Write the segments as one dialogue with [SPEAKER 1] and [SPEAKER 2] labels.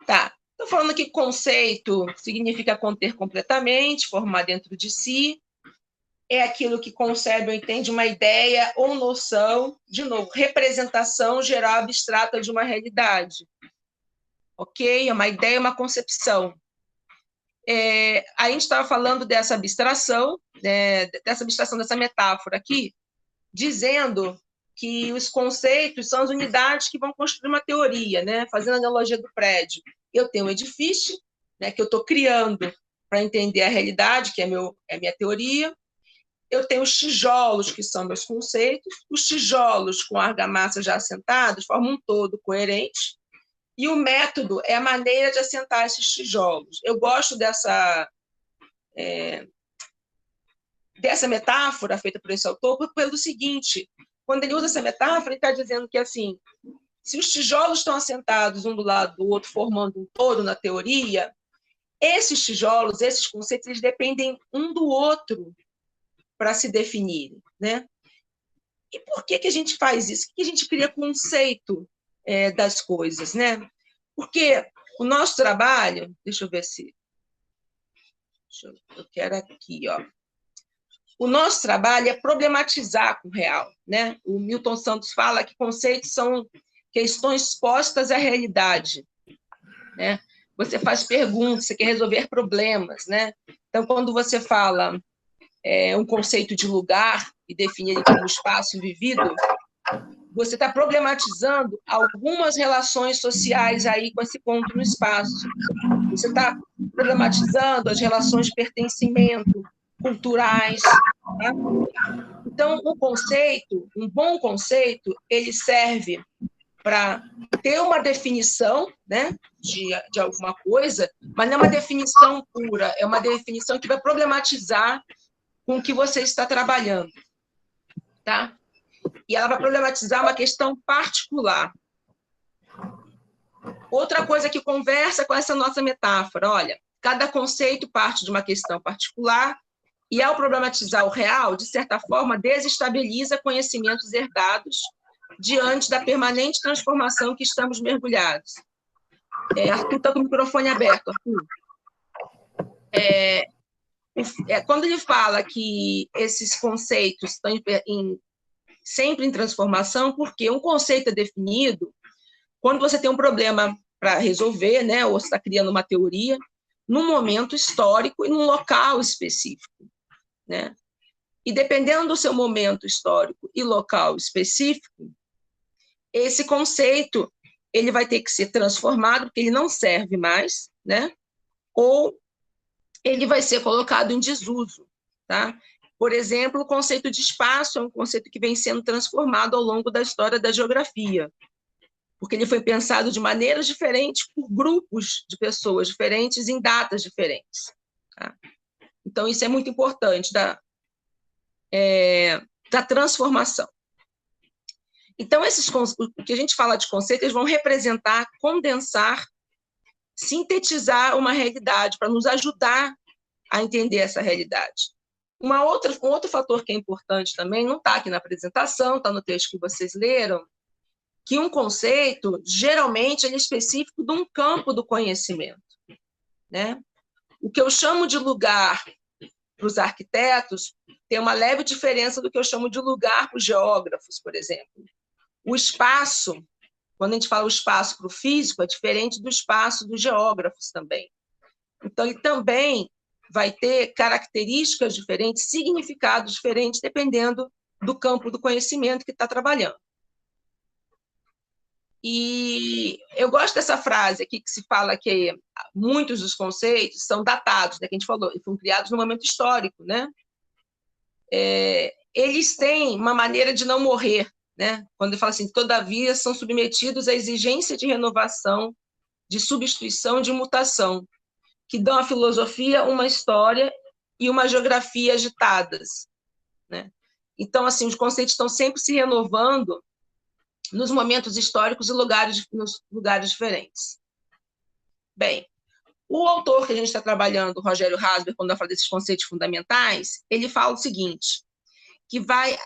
[SPEAKER 1] Tá. Estou falando que conceito significa conter completamente, formar dentro de si. É aquilo que concebe ou entende uma ideia ou noção, de novo, representação geral abstrata de uma realidade. Ok? É uma ideia, uma concepção. A gente estava falando dessa abstração, dessa metáfora aqui, dizendo que os conceitos são as unidades que vão construir uma teoria, né? Fazendo a analogia do prédio. Eu tenho um edifício, né, que eu estou criando para entender a realidade, que é minha teoria. Eu tenho os tijolos, que são meus conceitos. Os tijolos com argamassa já assentados formam um todo coerente. E o método é a maneira de assentar esses tijolos. Eu gosto dessa metáfora feita por esse autor pelo seguinte: quando ele usa essa metáfora, ele está dizendo que, assim, se os tijolos estão assentados um do lado do outro, formando um todo na teoria, esses tijolos, esses conceitos, eles dependem um do outro para se definirem, né? E por que a gente faz isso? Por que a gente cria conceito das coisas, né? Porque o nosso trabalho, deixa eu ver se... Eu quero aqui, ó. O nosso trabalho é problematizar com o real, né? O Milton Santos fala que conceitos são questões postas à realidade, né? Você faz perguntas, você quer resolver problemas, né? Então, quando você fala um conceito de lugar e define ele como espaço vivido, você está problematizando algumas relações sociais aí com esse ponto no espaço. Você está problematizando as relações de pertencimento culturais, tá? Então, um bom conceito, ele serve para ter uma definição, né, de alguma coisa, mas não é uma definição pura, é uma definição que vai problematizar com o que você está trabalhando, tá? E ela vai problematizar uma questão particular. Outra coisa que conversa com essa nossa metáfora, olha, cada conceito parte de uma questão particular e, ao problematizar o real, de certa forma, desestabiliza conhecimentos herdados diante da permanente transformação que estamos mergulhados. Arthur está com o microfone aberto, Arthur. Quando ele fala que esses conceitos estão sempre em transformação, porque um conceito é definido quando você tem um problema para resolver, né, ou você está criando uma teoria, num momento histórico e num local específico, né? E dependendo do seu momento histórico e local específico, esse conceito ele vai ter que ser transformado, porque ele não serve mais, né? Ou ele vai ser colocado em desuso, tá? Por exemplo, o conceito de espaço é um conceito que vem sendo transformado ao longo da história da geografia, porque ele foi pensado de maneiras diferentes por grupos de pessoas diferentes em datas diferentes, tá? Então, isso é muito importante da transformação. Então, o que a gente fala de conceitos, eles vão representar, condensar, sintetizar uma realidade, para nos ajudar a entender essa realidade. Um outro fator que é importante também, não está aqui na apresentação, está no texto que vocês leram, que um conceito, geralmente, ele é específico de um campo do conhecimento, né? O que eu chamo de lugar para os arquitetos tem uma leve diferença do que eu chamo de lugar para os geógrafos, por exemplo. O espaço, quando a gente fala o espaço para o físico, é diferente do espaço dos geógrafos também. Então, ele também vai ter características diferentes, significados diferentes, dependendo do campo do conhecimento que está trabalhando. E eu gosto dessa frase aqui que se fala que muitos dos conceitos são datados, né, que a gente falou, e foram criados no momento histórico, né? Eles têm uma maneira de não morrer, né? Quando ele fala assim, todavia são submetidos à exigência de renovação, de substituição, de mutação, que dão à filosofia uma história e uma geografia agitadas, né? Então, assim, os conceitos estão sempre se renovando nos momentos históricos e nos lugares diferentes. Bem, o autor que a gente está trabalhando, Rogério Hasber, quando fala desses conceitos fundamentais, ele fala o seguinte, que vai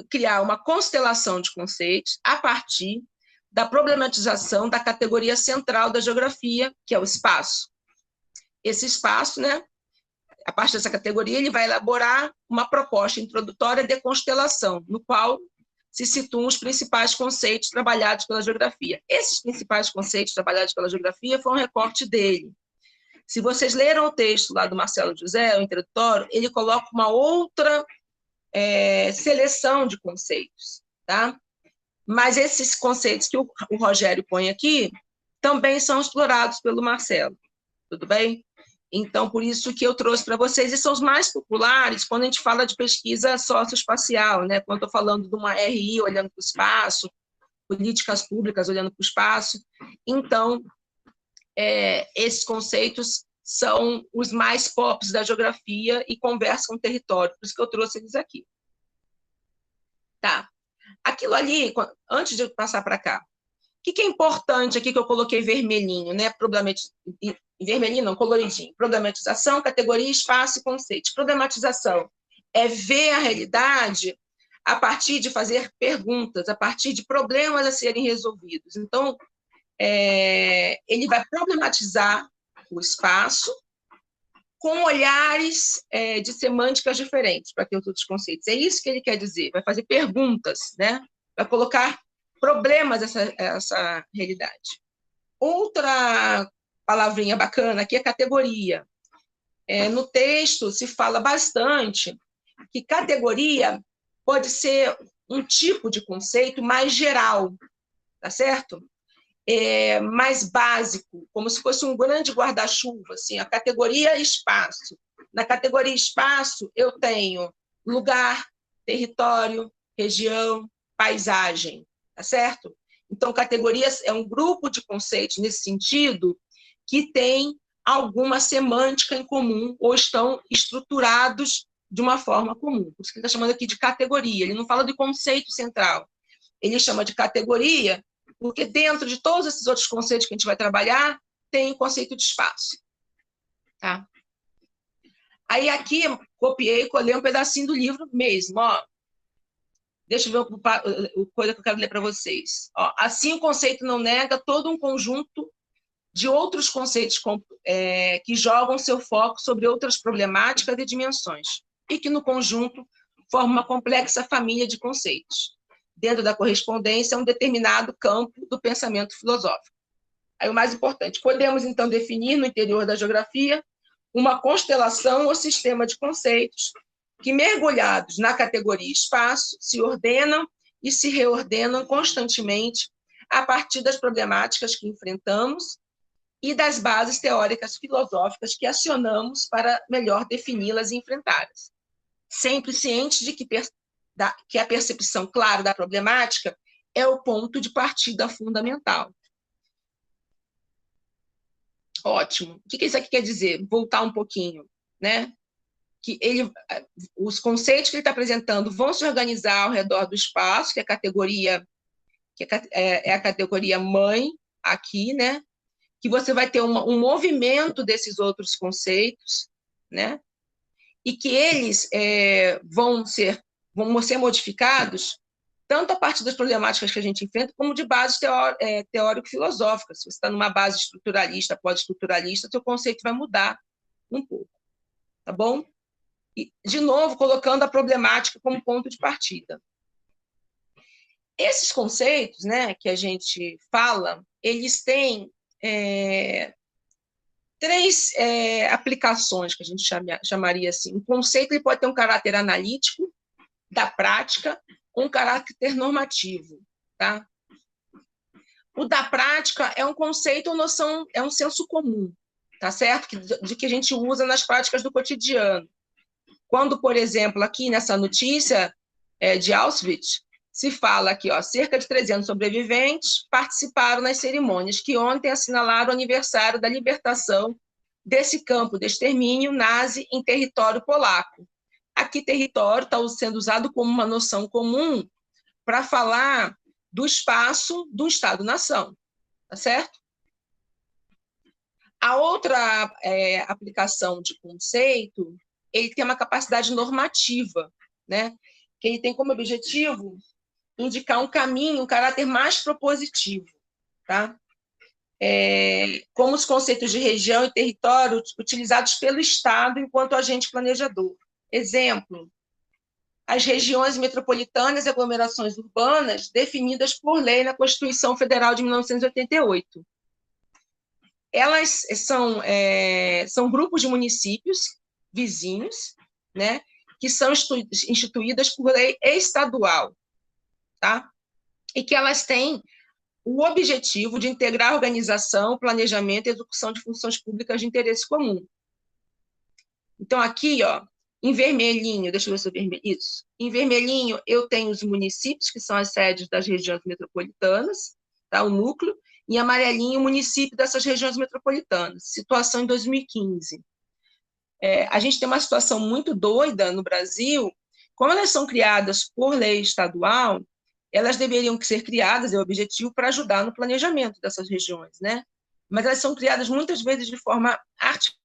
[SPEAKER 1] criar uma constelação de conceitos a partir da problematização da categoria central da geografia, que é o espaço. Esse espaço, né, a partir dessa categoria, ele vai elaborar uma proposta introdutória de constelação, no qual se situam os principais conceitos trabalhados pela geografia. Esses principais conceitos trabalhados pela geografia foi um recorte dele. Se vocês leram o texto lá do Marcelo José, o introdutório, ele coloca uma outra seleção de conceitos, tá? Mas esses conceitos que o Rogério põe aqui também são explorados pelo Marcelo, tudo bem? Então, por isso que eu trouxe para vocês, e são os mais populares quando a gente fala de pesquisa socioespacial, né? Quando eu estou falando de uma RI olhando para o espaço, políticas públicas olhando para o espaço. Então, esses conceitos são os mais pops da geografia e conversam com o território, por isso que eu trouxe eles aqui. Tá. Aquilo ali, antes de eu passar para cá, o que é importante aqui que eu coloquei vermelhinho, né? Vermelhinho não, coloridinho. Problematização, categoria, espaço e conceitos. Problematização é ver a realidade a partir de fazer perguntas, a partir de problemas a serem resolvidos. Então, ele vai problematizar o espaço com olhares de semânticas diferentes para ter outros conceitos. É isso que ele quer dizer, vai fazer perguntas, né? Vai colocar problemas essa realidade. Outra palavrinha bacana aqui é categoria. No texto se fala bastante que categoria pode ser um tipo de conceito mais geral, tá certo? Mais básico, como se fosse um grande guarda-chuva, assim, a categoria espaço. Na categoria espaço, eu tenho lugar, território, região, paisagem, tá certo? Então, categorias é um grupo de conceitos nesse sentido que tem alguma semântica em comum ou estão estruturados de uma forma comum. Por isso que ele está chamando aqui de categoria. Ele não fala de conceito central. Ele chama de categoria porque dentro de todos esses outros conceitos que a gente vai trabalhar, tem o conceito de espaço. Tá? Aí aqui, copiei e colei um pedacinho do livro mesmo. Ó. Deixa eu ver o coisa que eu quero ler para vocês. Ó, assim, o conceito não nega todo um conjunto de outros conceitos que jogam seu foco sobre outras problemáticas e dimensões, e que, no conjunto, formam uma complexa família de conceitos. Dentro da correspondência, um determinado campo do pensamento filosófico. Aí o mais importante, podemos, então, definir no interior da geografia uma constelação ou sistema de conceitos que, mergulhados na categoria espaço, se ordenam e se reordenam constantemente a partir das problemáticas que enfrentamos e das bases teóricas filosóficas que acionamos para melhor defini-las e enfrentá-las. Sempre cientes de que a percepção clara da problemática é o ponto de partida fundamental. Ótimo. O que isso aqui quer dizer? Voltar um pouquinho, né? Que os conceitos que ele está apresentando vão se organizar ao redor do espaço, que é a categoria mãe aqui, né? Que você vai ter um movimento desses outros conceitos, né? E que eles vão ser modificados tanto a partir das problemáticas que a gente enfrenta, como de bases teórico-filosóficas. Se você está numa base estruturalista, pós-estruturalista, seu conceito vai mudar um pouco, tá bom? E, de novo, colocando a problemática como ponto de partida. Esses conceitos, né, que a gente fala, eles têm três aplicações, que a gente chamaria assim. Um conceito ele pode ter um caráter analítico, da prática, um caráter normativo. Tá? O da prática é um conceito ou noção, é um senso comum, tá certo? De que a gente usa nas práticas do cotidiano. Quando, por exemplo, aqui nessa notícia de Auschwitz, se fala aqui, ó, cerca de 300 sobreviventes participaram nas cerimônias que ontem assinalaram o aniversário da libertação desse campo de extermínio nazi em território polaco. Aqui, território está sendo usado como uma noção comum para falar do espaço do Estado-nação, tá certo? A outra aplicação de conceito, ele tem uma capacidade normativa, né? Que ele tem como objetivo indicar um caminho, um caráter mais propositivo, tá? Como os conceitos de região e território utilizados pelo Estado enquanto agente planejador. Exemplo, as regiões metropolitanas e aglomerações urbanas definidas por lei na Constituição Federal de 1988. Elas são grupos de municípios vizinhos, né, que são instituídas por lei estadual, tá? E que elas têm o objetivo de integrar a organização, planejamento e execução de funções públicas de interesse comum. Então, aqui, ó, em vermelhinho, deixa eu ver se eu vermelho, isso. Em vermelhinho, eu tenho os municípios, que são as sedes das regiões metropolitanas, tá? O núcleo, e em amarelinho, o município dessas regiões metropolitanas. Situação em 2015. A gente tem uma situação muito doida no Brasil. Como elas são criadas por lei estadual, elas deveriam ser criadas, é o objetivo, para ajudar no planejamento dessas regiões, né? Mas elas são criadas muitas vezes de forma artificial,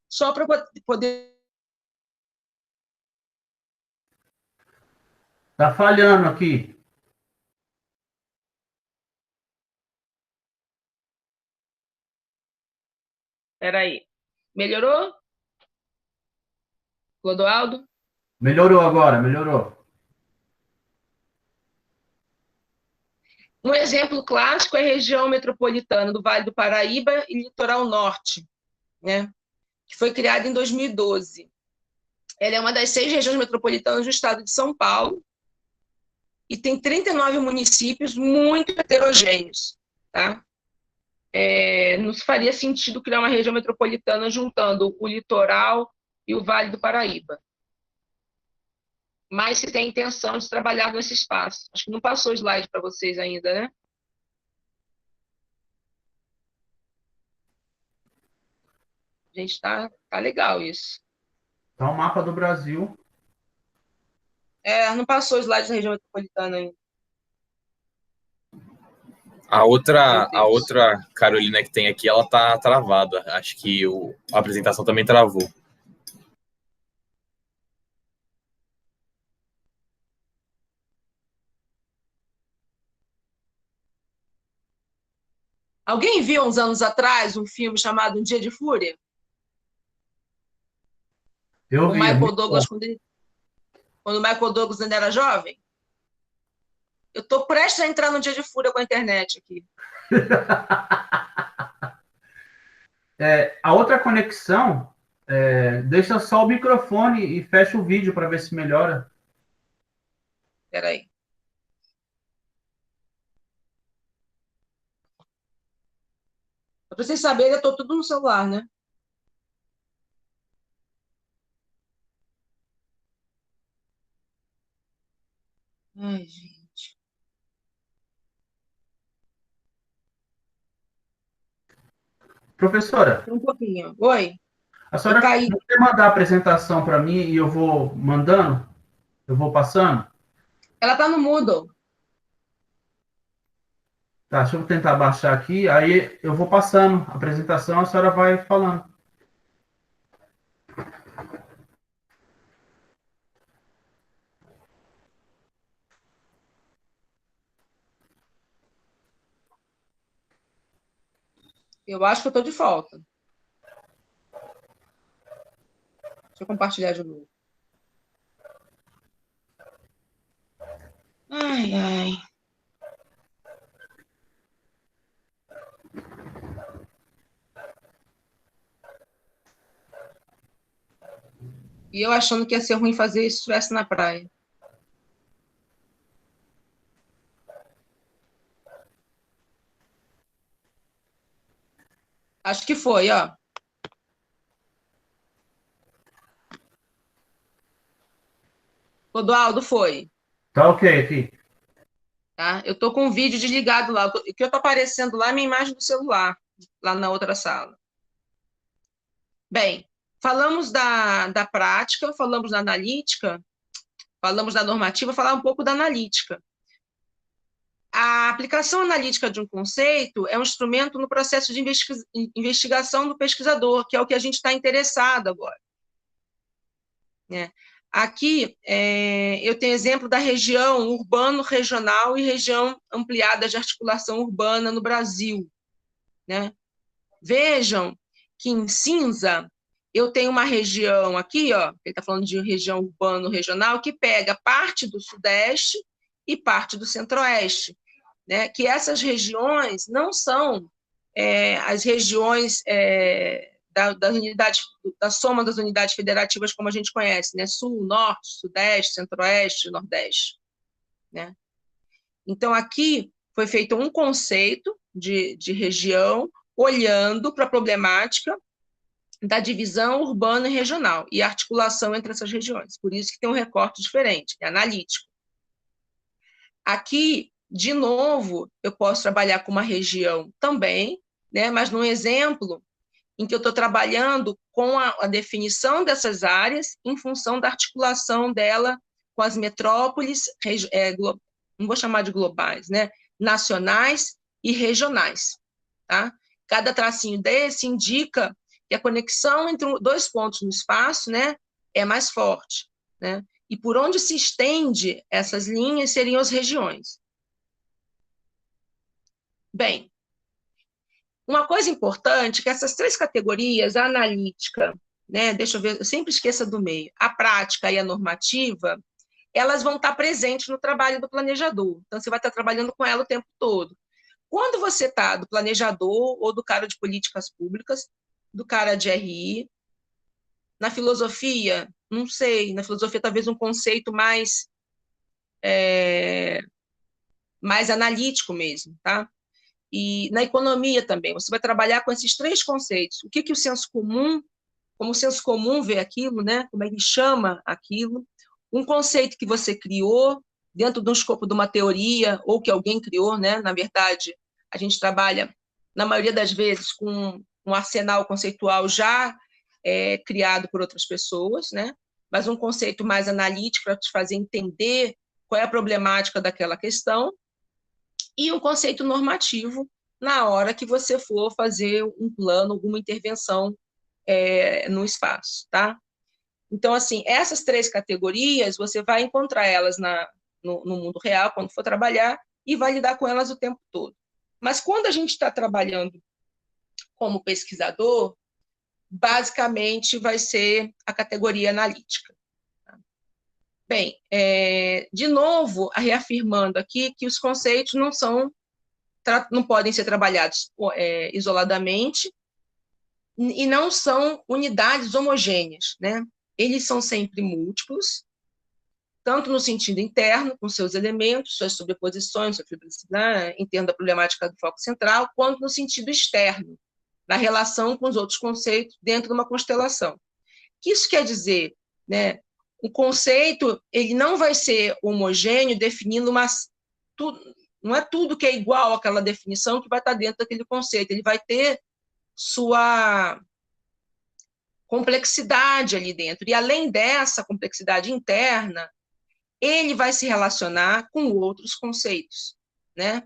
[SPEAKER 1] só para poder...
[SPEAKER 2] Tá falhando aqui.
[SPEAKER 1] Espera aí. Melhorou? Clodoaldo?
[SPEAKER 2] Melhorou agora, melhorou.
[SPEAKER 1] Um exemplo clássico é a região metropolitana do Vale do Paraíba e Litoral Norte, né? Que foi criada em 2012. Ela é uma das 6 regiões metropolitanas do estado de São Paulo e tem 39 municípios muito heterogêneos, tá? Não faria sentido criar uma região metropolitana juntando o litoral e o Vale do Paraíba. Mas se tem intenção de trabalhar nesse espaço. Acho que não passou o slide para vocês ainda, né? Gente, tá legal isso.
[SPEAKER 2] Tá o mapa do Brasil.
[SPEAKER 1] Não passou o slide da região metropolitana ainda.
[SPEAKER 3] A outra Carolina que tem aqui, ela tá travada. Acho que a apresentação também travou.
[SPEAKER 1] Alguém viu uns anos atrás um filme chamado Um Dia de Fúria?
[SPEAKER 2] Eu
[SPEAKER 1] o
[SPEAKER 2] vi.
[SPEAKER 1] Michael Douglas, quando o Michael Douglas ainda era jovem? Eu estou prestes a entrar no Dia de Fúria com a internet aqui.
[SPEAKER 2] A outra conexão, deixa só o microfone e fecha o vídeo para ver se melhora.
[SPEAKER 1] Espera aí. Para vocês saberem, eu estou tudo no celular, né? Ai, gente.
[SPEAKER 2] Professora,
[SPEAKER 1] Um pouquinho. Oi?
[SPEAKER 2] a senhora quer mandar a apresentação para mim e eu vou mandando? Eu vou passando?
[SPEAKER 1] Ela está no Moodle.
[SPEAKER 2] Tá, deixa eu tentar baixar aqui, aí eu vou passando a apresentação, a senhora vai falando.
[SPEAKER 1] Eu acho que eu estou de volta. Deixa eu compartilhar de novo. Ai, ai. E eu achando que ia ser ruim fazer isso se estivesse na praia. Acho que foi, ó. Clodoaldo, foi.
[SPEAKER 2] Tá ok aqui.
[SPEAKER 1] Tá? Eu estou com o vídeo desligado lá. O que eu estou aparecendo lá é a minha imagem do celular, lá na outra sala. Bem, falamos da prática, falamos da analítica, falamos da normativa, falar um pouco da analítica. A aplicação analítica de um conceito é um instrumento no processo de investigação do pesquisador, que é o que a gente está interessado agora. né? Aqui, eu tenho exemplo da região urbano-regional e região ampliada de articulação urbana no Brasil, né? Vejam que em cinza eu tenho uma região aqui, ó, ele está falando de região urbano-regional, que pega parte do Sudeste e parte do Centro-Oeste, né? Que essas regiões não são as regiões da soma das unidades federativas como a gente conhece, né? Sul, Norte, Sudeste, Centro-Oeste, Nordeste, né? Então, aqui foi feito um conceito de região olhando para a problemática da divisão urbana e regional e a articulação entre essas regiões. Por isso que tem um recorte diferente, é analítico. Aqui, de novo, eu posso trabalhar com uma região também, né, mas num exemplo em que eu estou trabalhando com a definição dessas áreas em função da articulação dela com as metrópoles, não vou chamar de globais, né, nacionais e regionais. Tá? Cada tracinho desse indica que a conexão entre dois pontos no espaço, né, é mais forte, né? E por onde se estende essas linhas seriam as regiões. Bem, uma coisa importante é que essas três categorias, a analítica, né, deixa eu ver, eu sempre esqueço do meio, a prática e a normativa, elas vão estar presentes no trabalho do planejador. Então, você vai estar trabalhando com ela o tempo todo. Quando você está do planejador ou do cara de políticas públicas, do cara de RI, na filosofia, não sei, na filosofia talvez um conceito mais analítico mesmo, tá? E na economia também, você vai trabalhar com esses três conceitos. O que o senso comum, como o senso comum vê aquilo, né? Como ele chama aquilo, um conceito que você criou dentro de um escopo de uma teoria, ou que alguém criou, né? Na verdade, a gente trabalha, na maioria das vezes, com um arsenal conceitual já criado por outras pessoas, né? Mas um conceito mais analítico para te fazer entender qual é a problemática daquela questão, e um conceito normativo na hora que você for fazer um plano, alguma intervenção no espaço, tá? Então, assim, essas três categorias, você vai encontrar elas no mundo real, quando for trabalhar, e vai lidar com elas o tempo todo. Mas quando a gente está trabalhando como pesquisador, basicamente vai ser a categoria analítica. Bem, de novo, reafirmando aqui que os conceitos não podem ser trabalhados isoladamente e não são unidades homogêneas, né? Eles são sempre múltiplos, tanto no sentido interno, com seus elementos, suas sobreposições, sua fibricidade, em termos da problemática do foco central, quanto no sentido externo, na relação com os outros conceitos dentro de uma constelação. O que isso quer dizer? Né? O conceito ele não vai ser homogêneo, definindo não é tudo que é igual àquela definição que vai estar dentro daquele conceito, ele vai ter sua complexidade ali dentro, e além dessa complexidade interna, ele vai se relacionar com outros conceitos, né?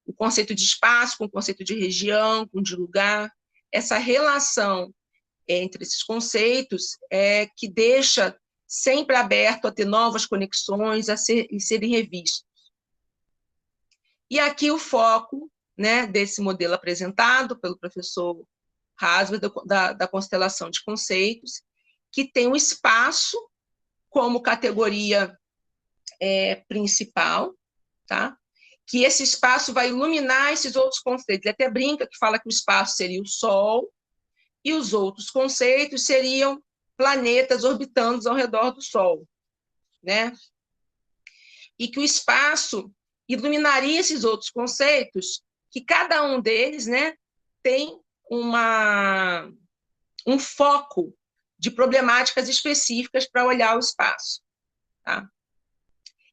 [SPEAKER 1] O conceito de espaço, com o conceito de região, com de lugar, essa relação entre esses conceitos que deixa sempre aberto a ter novas conexões e serem revistos. E aqui o foco, né, desse modelo apresentado pelo professor Hasler, da constelação de conceitos, que tem o espaço como categoria principal, tá? Que esse espaço vai iluminar esses outros conceitos. Ele até brinca que fala que o espaço seria o Sol e os outros conceitos seriam planetas orbitando ao redor do Sol, né? E que o espaço iluminaria esses outros conceitos, que cada um deles, né, tem um foco de problemáticas específicas para olhar o espaço, tá?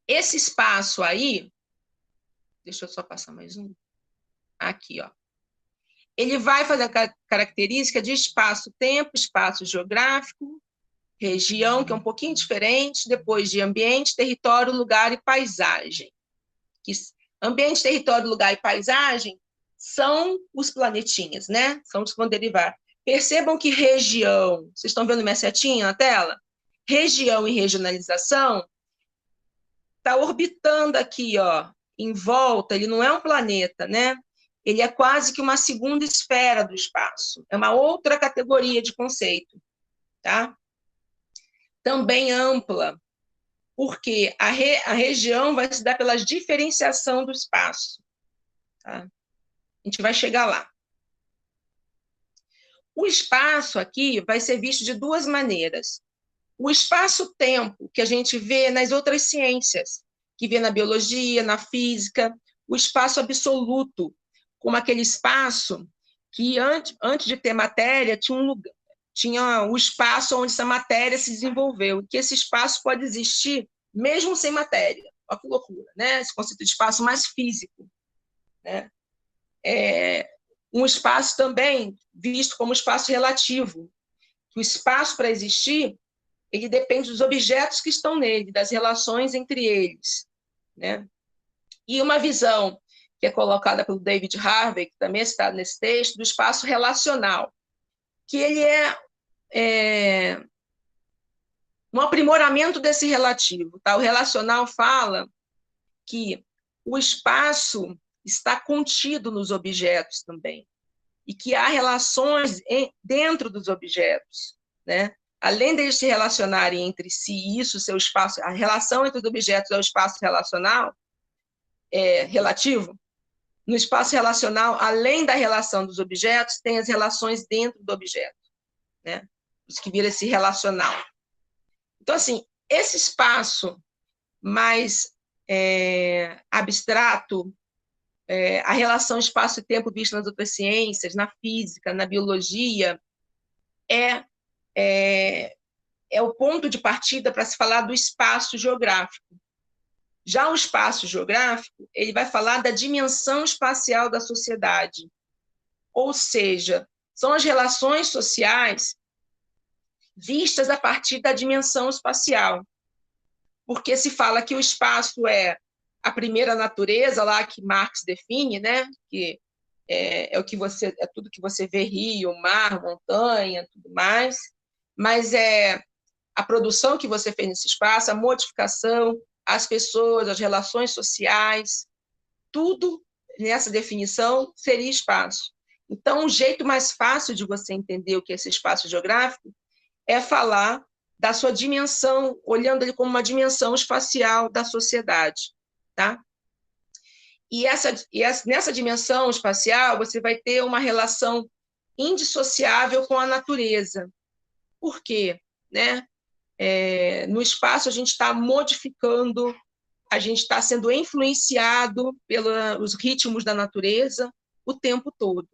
[SPEAKER 1] Esse espaço aí, deixa eu só passar mais um, aqui, ó. Ele vai fazer a característica de espaço-tempo, espaço geográfico, região, que é um pouquinho diferente, depois de ambiente, território, lugar e paisagem. Ambiente, território, lugar e paisagem são os planetinhas, né? São os que vão derivar. Percebam que região, vocês estão vendo minha setinha na tela? região e regionalização, está orbitando aqui, ó, em volta, ele não é um planeta, né? Ele é quase que uma segunda esfera do espaço, é uma outra categoria de conceito, tá? Também ampla, porque a região vai se dar pela diferenciação do espaço, tá? A gente vai chegar lá. O espaço aqui vai ser visto de duas maneiras. O espaço-tempo, que a gente vê nas outras ciências, que vê na biologia, na física, o espaço absoluto, como aquele espaço que, antes de ter matéria, tinha o espaço onde essa matéria se desenvolveu, e que esse espaço pode existir mesmo sem matéria. Olha que loucura, né? Esse conceito de espaço mais físico, né? Um espaço também visto como espaço relativo, que o espaço, para existir, ele depende dos objetos que estão nele, das relações entre eles, né? E uma visão que é colocada pelo David Harvey, que também é citado nesse texto, do espaço relacional, que ele é um aprimoramento desse relativo, tá? O relacional fala que o espaço está contido nos objetos também, e que há relações dentro dos objetos, né? Além deles se relacionarem entre si, isso, seu espaço, a relação entre os objetos é o espaço relacional, relativo. No espaço relacional, além da relação dos objetos, tem as relações dentro do objeto, né? Isso que vira esse relacional. Então, assim, esse espaço mais abstrato, a relação espaço e tempo vista nas outras ciências, na física, na biologia, é o ponto de partida para se falar do espaço geográfico. Já o espaço geográfico, ele vai falar da dimensão espacial da sociedade, ou seja, são as relações sociais vistas a partir da dimensão espacial, porque se fala que o espaço é a primeira natureza, lá que Marx define, né? Que é tudo que você vê, rio, mar, montanha, tudo mais, mas é a produção que você fez nesse espaço, a modificação, as pessoas, as relações sociais, tudo nessa definição seria espaço. Então, o jeito mais fácil de você entender o que é esse espaço geográfico é falar da sua dimensão, olhando ele como uma dimensão espacial da sociedade, tá? E nessa dimensão espacial, você vai ter uma relação indissociável com a natureza. Por quê? Né? No espaço, a gente está modificando, a gente está sendo influenciado pelos ritmos da natureza o tempo todo.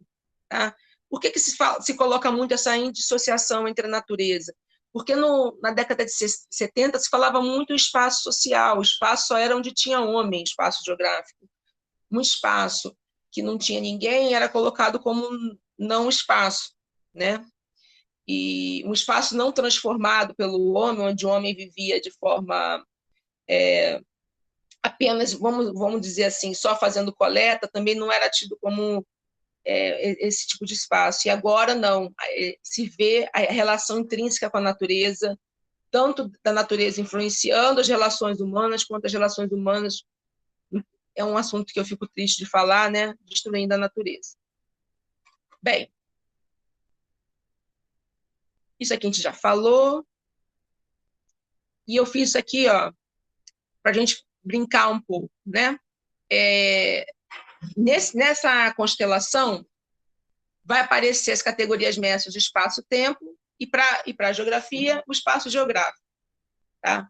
[SPEAKER 1] Tá? Por que se coloca muito essa indissociação entre a natureza? Porque na década de 70 se falava muito em espaço social, o espaço só era onde tinha homem, espaço geográfico. Um espaço que não tinha ninguém era colocado como não espaço, né? E um espaço não transformado pelo homem, onde o homem vivia de forma apenas, vamos dizer assim, só fazendo coleta, também não era tido como esse tipo de espaço. E agora não, se vê a relação intrínseca com a natureza, tanto da natureza influenciando as relações humanas, quanto as relações humanas, é um assunto que eu fico triste de falar, né? Destruindo a natureza. Bem, isso aqui a gente já falou. E eu fiz isso aqui, ó, para a gente brincar um pouco, né? Nessa constelação, vai aparecer as categorias mestras de espaço-tempo e para a geografia, o espaço geográfico, tá?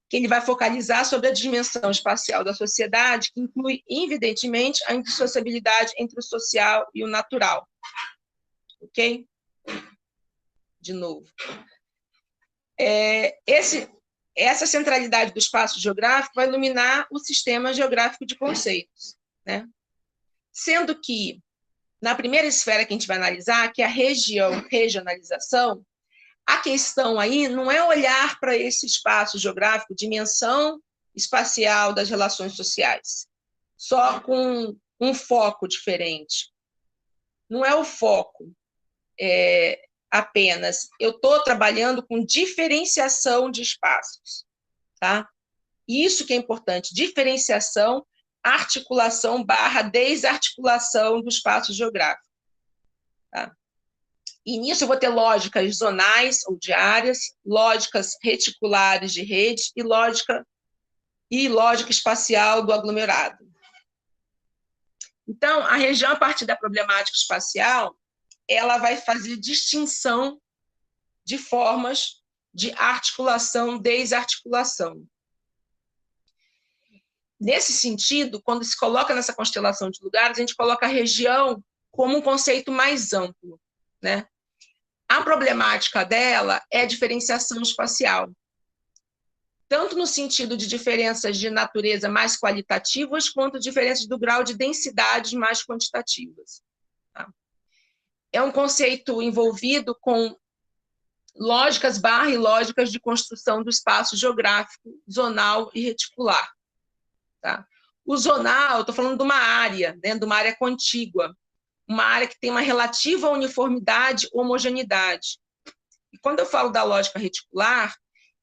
[SPEAKER 1] Que ele vai focalizar sobre a dimensão espacial da sociedade, que inclui, evidentemente, a indissociabilidade entre o social e o natural. Ok? De novo. Essa centralidade do espaço geográfico vai iluminar o sistema geográfico de conceitos, né? Sendo que, na primeira esfera que a gente vai analisar, que é a regionalização, a questão aí não é olhar para esse espaço geográfico, dimensão espacial das relações sociais, só com um foco diferente. Não é o foco. apenas. Eu estou trabalhando com diferenciação de espaços, tá? Isso que é importante, diferenciação, articulação / desarticulação do espaço geográfico. Tá? E nisso eu vou ter lógicas zonais ou de áreas, lógicas reticulares de redes e lógica espacial do aglomerado. Então, a região, a partir da problemática espacial, ela vai fazer distinção de formas de articulação, desarticulação. Nesse sentido, quando se coloca nessa constelação de lugares, a gente coloca a região como um conceito mais amplo, né? A problemática dela é a diferenciação espacial, tanto no sentido de diferenças de natureza mais qualitativas, quanto diferenças do grau de densidade mais quantitativas. Tá? É um conceito envolvido com lógicas / lógicas de construção do espaço geográfico, zonal e reticular. Tá? O zonal, estou falando de uma área, né, de uma área contígua, uma área que tem uma relativa uniformidade, homogeneidade. E quando eu falo da lógica reticular,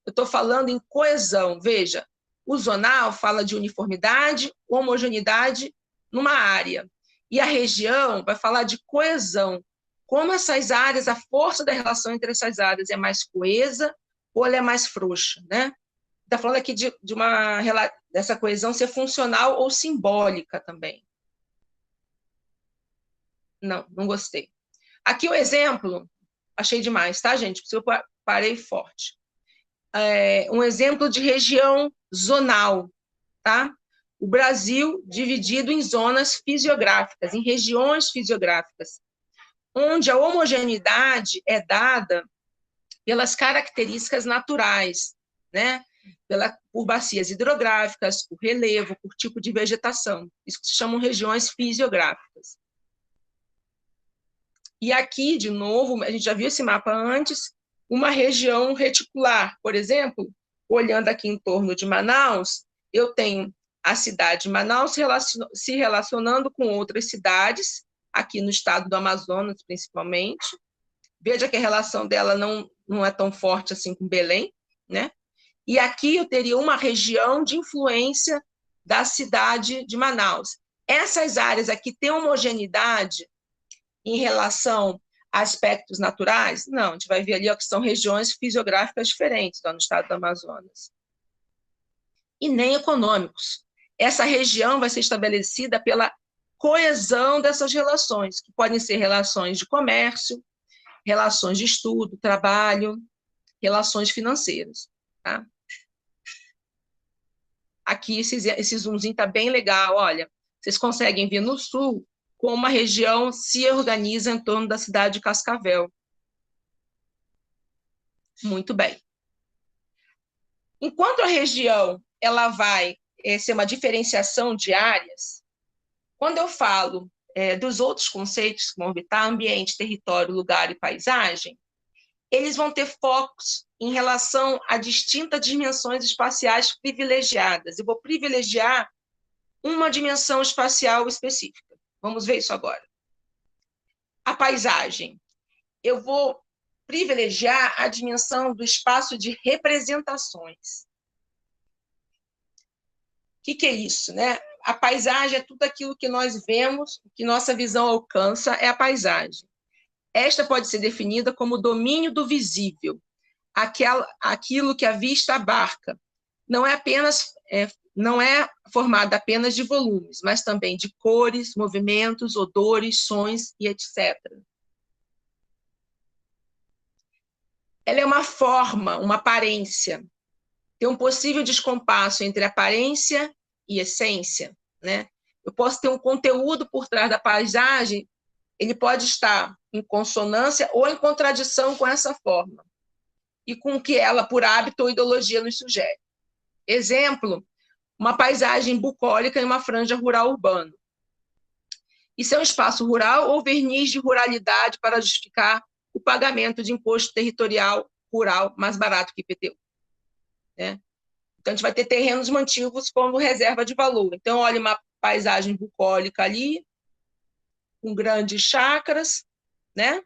[SPEAKER 1] eu estou falando em coesão. Veja, o zonal fala de uniformidade, homogeneidade numa área. E a região vai falar de coesão. Como essas áreas, a força da relação entre essas áreas é mais coesa ou ela é mais frouxa, né? Está falando aqui dessa coesão ser funcional ou simbólica também. Não gostei. Aqui o exemplo, achei demais, tá, gente? Porque eu parei forte. Um exemplo de região zonal, tá? O Brasil dividido em zonas fisiográficas, em regiões fisiográficas, onde a homogeneidade é dada pelas características naturais, né? Por bacias hidrográficas, por relevo, por tipo de vegetação. Isso que se chamam regiões fisiográficas. E aqui, de novo, a gente já viu esse mapa antes, uma região reticular. Por exemplo, olhando aqui em torno de Manaus, eu tenho a cidade de Manaus se relacionando com outras cidades, aqui no estado do Amazonas, principalmente. Veja que a relação dela não é tão forte assim com Belém, né? E aqui eu teria uma região de influência da cidade de Manaus. Essas áreas aqui têm homogeneidade em relação a aspectos naturais? Não, a gente vai ver ali que são regiões fisiográficas diferentes no estado do Amazonas. E nem econômicos. Essa região vai ser estabelecida pela coesão dessas relações, que podem ser relações de comércio, relações de estudo, trabalho, relações financeiras. Tá? Aqui esse zoomzinho está bem legal, olha, vocês conseguem ver no sul como uma região se organiza em torno da cidade de Cascavel. Muito bem. Enquanto a região ela vai ser uma diferenciação de áreas, quando eu falo dos outros conceitos que vão habitar, ambiente, território, lugar e paisagem, eles vão ter focos em relação a distintas dimensões espaciais privilegiadas. Eu vou privilegiar uma dimensão espacial específica. Vamos ver isso agora. A paisagem. Eu vou privilegiar a dimensão do espaço de representações. O que é isso, né? A paisagem é tudo aquilo que nós vemos, que nossa visão alcança, é a paisagem. Esta pode ser definida como domínio do visível, aquilo que a vista abarca. Não é formada apenas de volumes, mas também de cores, movimentos, odores, sons e etc. Ela é uma forma, uma aparência. Tem um possível descompasso entre aparência e essência, né? Eu posso ter um conteúdo por trás da paisagem, ele pode estar em consonância ou em contradição com essa forma, e com o que ela, por hábito ou ideologia, nos sugere. Exemplo, uma paisagem bucólica em uma franja rural urbana. Isso é um espaço rural ou verniz de ruralidade para justificar o pagamento de imposto territorial rural mais barato que IPTU. Né? Então, a gente vai ter terrenos mantivos como reserva de valor. Então, olha uma paisagem bucólica ali, com grandes chácaras, né?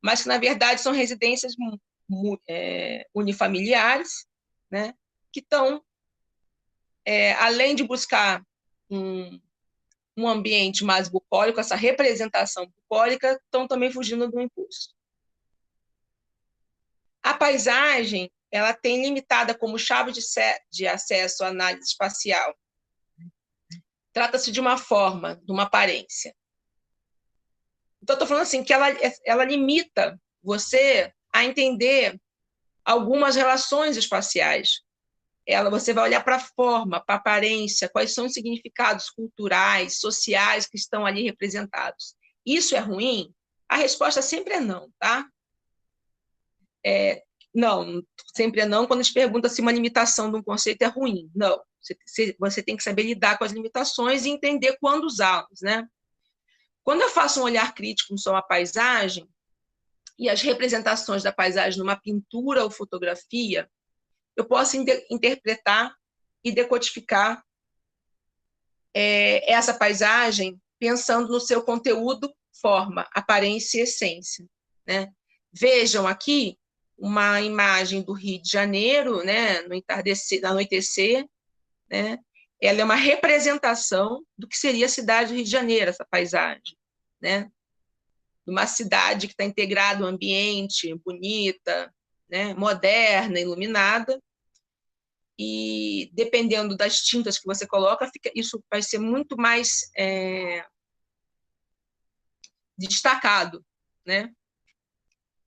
[SPEAKER 1] mas que, na verdade, são residências unifamiliares, né, que estão, além de buscar um ambiente mais bucólico, essa representação bucólica, estão também fugindo do imposto. A paisagem, ela tem limitada como chave de acesso à análise espacial. Trata-se de uma forma, de uma aparência. Então, estou falando assim, que ela limita você a entender algumas relações espaciais. Você vai olhar para a forma, para a aparência, quais são os significados culturais, sociais que estão ali representados. Isso é ruim? A resposta sempre é não, tá? Não, sempre é não quando a gente pergunta se uma limitação de um conceito é ruim. Não, você tem que saber lidar com as limitações e entender quando usá-las, né? Quando eu faço um olhar crítico sobre a paisagem e as representações da paisagem numa pintura ou fotografia, eu posso interpretar e decodificar essa paisagem pensando no seu conteúdo, forma, aparência e essência, né? Vejam aqui uma imagem do Rio de Janeiro, né, no anoitecer, né? Ela é uma representação do que seria a cidade do Rio de Janeiro, essa paisagem, né? Uma cidade que está integrada ao ambiente, bonita, né, moderna, iluminada, e dependendo das tintas que você coloca, isso vai ser muito mais destacado, né?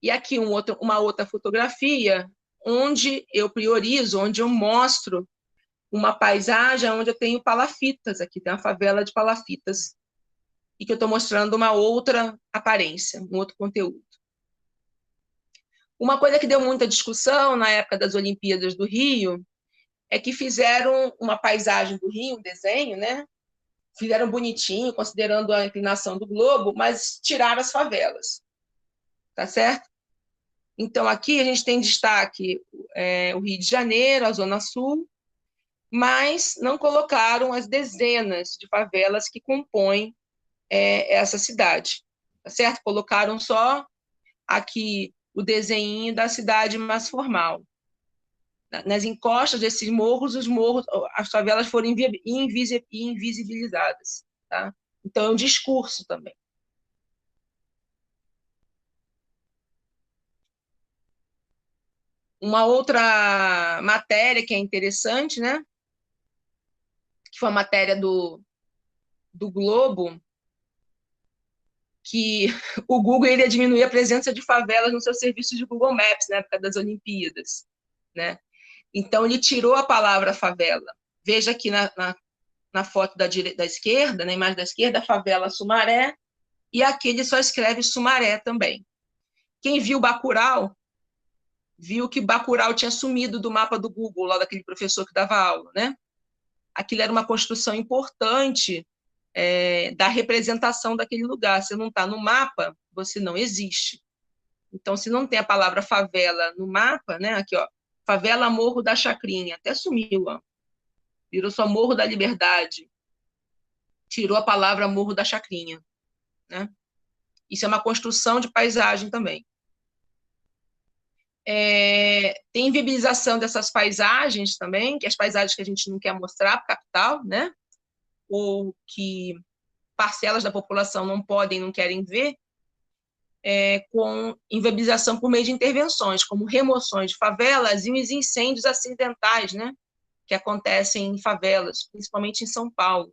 [SPEAKER 1] E aqui uma outra fotografia onde eu priorizo, onde eu mostro uma paisagem onde eu tenho palafitas, aqui tem a favela de Palafitas, e que eu estou mostrando uma outra aparência, um outro conteúdo. Uma coisa que deu muita discussão na época das Olimpíadas do Rio é que fizeram uma paisagem do Rio, um desenho, né? Fizeram bonitinho, considerando a inclinação do globo, mas tiraram as favelas, tá certo? Então, aqui a gente tem destaque o Rio de Janeiro, a Zona Sul, mas não colocaram as dezenas de favelas que compõem essa cidade, tá certo? Colocaram só aqui o desenho da cidade mais formal. Nas encostas desses morros, as favelas foram invisibilizadas, tá? Então, é um discurso também. Uma outra matéria que é interessante, né? Que foi a matéria do Globo, que o Google iria diminuir a presença de favelas no seu serviço de Google Maps na época das Olimpíadas, né? Então, ele tirou a palavra favela. Veja aqui na foto da esquerda, na imagem da esquerda, a favela Sumaré, e aqui ele só escreve Sumaré também. Quem viu Bacurau, viu que Bacurau tinha sumido do mapa do Google, lá daquele professor que dava aula, né? Aquilo era uma construção importante da representação daquele lugar. Se não está no mapa, você não existe. Então, se não tem a palavra favela no mapa, né? Aqui, ó, favela Morro da Chacrinha, até sumiu, ó. Virou só Morro da Liberdade. Tirou a palavra Morro da Chacrinha, né? Isso é uma construção de paisagem também. Tem inviabilização dessas paisagens também, que as paisagens que a gente não quer mostrar para a capital, né? Ou que parcelas da população não podem, não querem ver, com inviabilização por meio de intervenções, como remoções de favelas e os incêndios acidentais, né? Que acontecem em favelas, principalmente em São Paulo.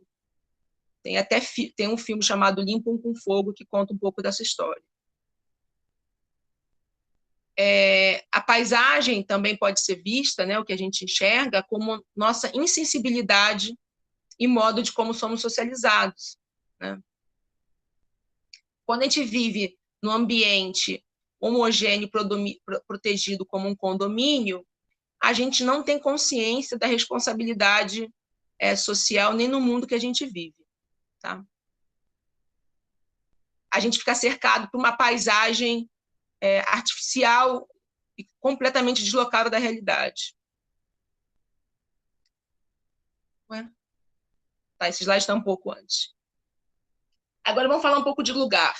[SPEAKER 1] Tem um filme chamado Limpam com Fogo, que conta um pouco dessa história. A paisagem também pode ser vista, né, o que a gente enxerga, como nossa insensibilidade e modo de como somos socializados, né? Quando a gente vive num ambiente homogêneo, protegido como um condomínio, a gente não tem consciência da responsabilidade social nem no mundo que a gente vive, tá? A gente fica cercado por uma paisagem artificial e completamente deslocada da realidade. Ué? Tá, esse slide está um pouco antes. Agora vamos falar um pouco de lugar,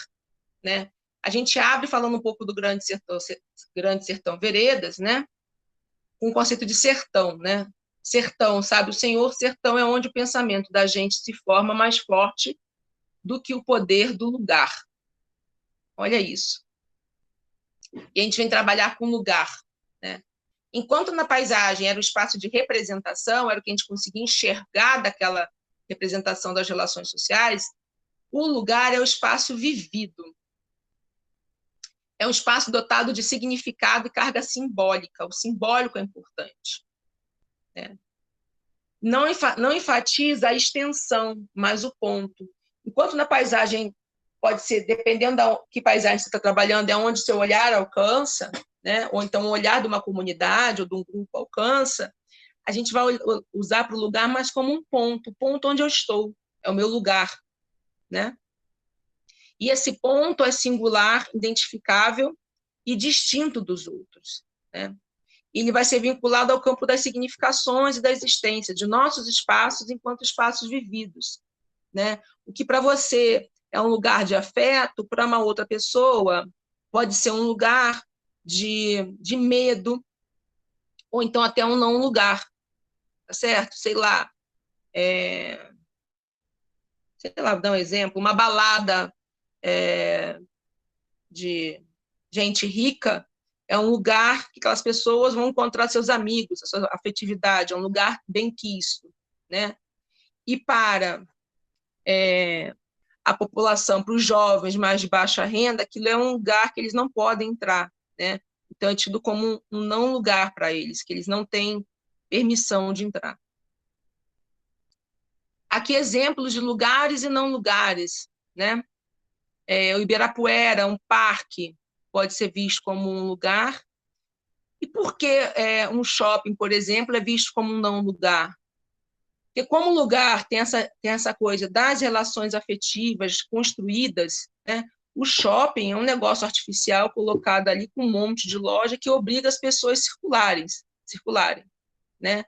[SPEAKER 1] né? A gente abre falando um pouco do Grande Sertão Veredas, né? Com o conceito de sertão, né? Sertão, sabe? O Senhor sertão é onde o pensamento da gente se forma mais forte do que o poder do lugar. Olha isso. E a gente vem trabalhar com lugar, né? Enquanto na paisagem era o espaço de representação, era o que a gente conseguia enxergar daquela representação das relações sociais, o lugar é o espaço vivido. É um espaço dotado de significado e carga simbólica. O simbólico é importante, né? Não enfatiza a extensão, mas o ponto. Enquanto na paisagem pode ser, dependendo da que paisagem você está trabalhando, é onde seu olhar alcança, né? Ou então o olhar de uma comunidade ou de um grupo alcança, a gente vai usar para o lugar mais como um ponto, o ponto onde eu estou, é o meu lugar, né? E esse ponto é singular, identificável e distinto dos outros, né? Ele vai ser vinculado ao campo das significações e da existência, de nossos espaços enquanto espaços vividos, né? O que para você é um lugar de afeto, para uma outra pessoa pode ser um lugar de medo, ou então até um não lugar, tá certo? Sei lá, vou dar um exemplo, uma balada de gente rica é um lugar que aquelas pessoas vão encontrar seus amigos, a sua afetividade, é um lugar bem quisto, né? E para a população, para os jovens mais de baixa renda, aquilo é um lugar que eles não podem entrar, né? Então é tido como um não lugar para eles, que eles não têm permissão de entrar. Aqui exemplos de lugares e não lugares, né? O Ibirapuera, um parque, pode ser visto como um lugar. E por que um shopping, por exemplo, é visto como um não lugar? Porque como lugar tem essa coisa das relações afetivas construídas, né? O shopping é um negócio artificial colocado ali com um monte de loja que obriga as pessoas a circularem, né?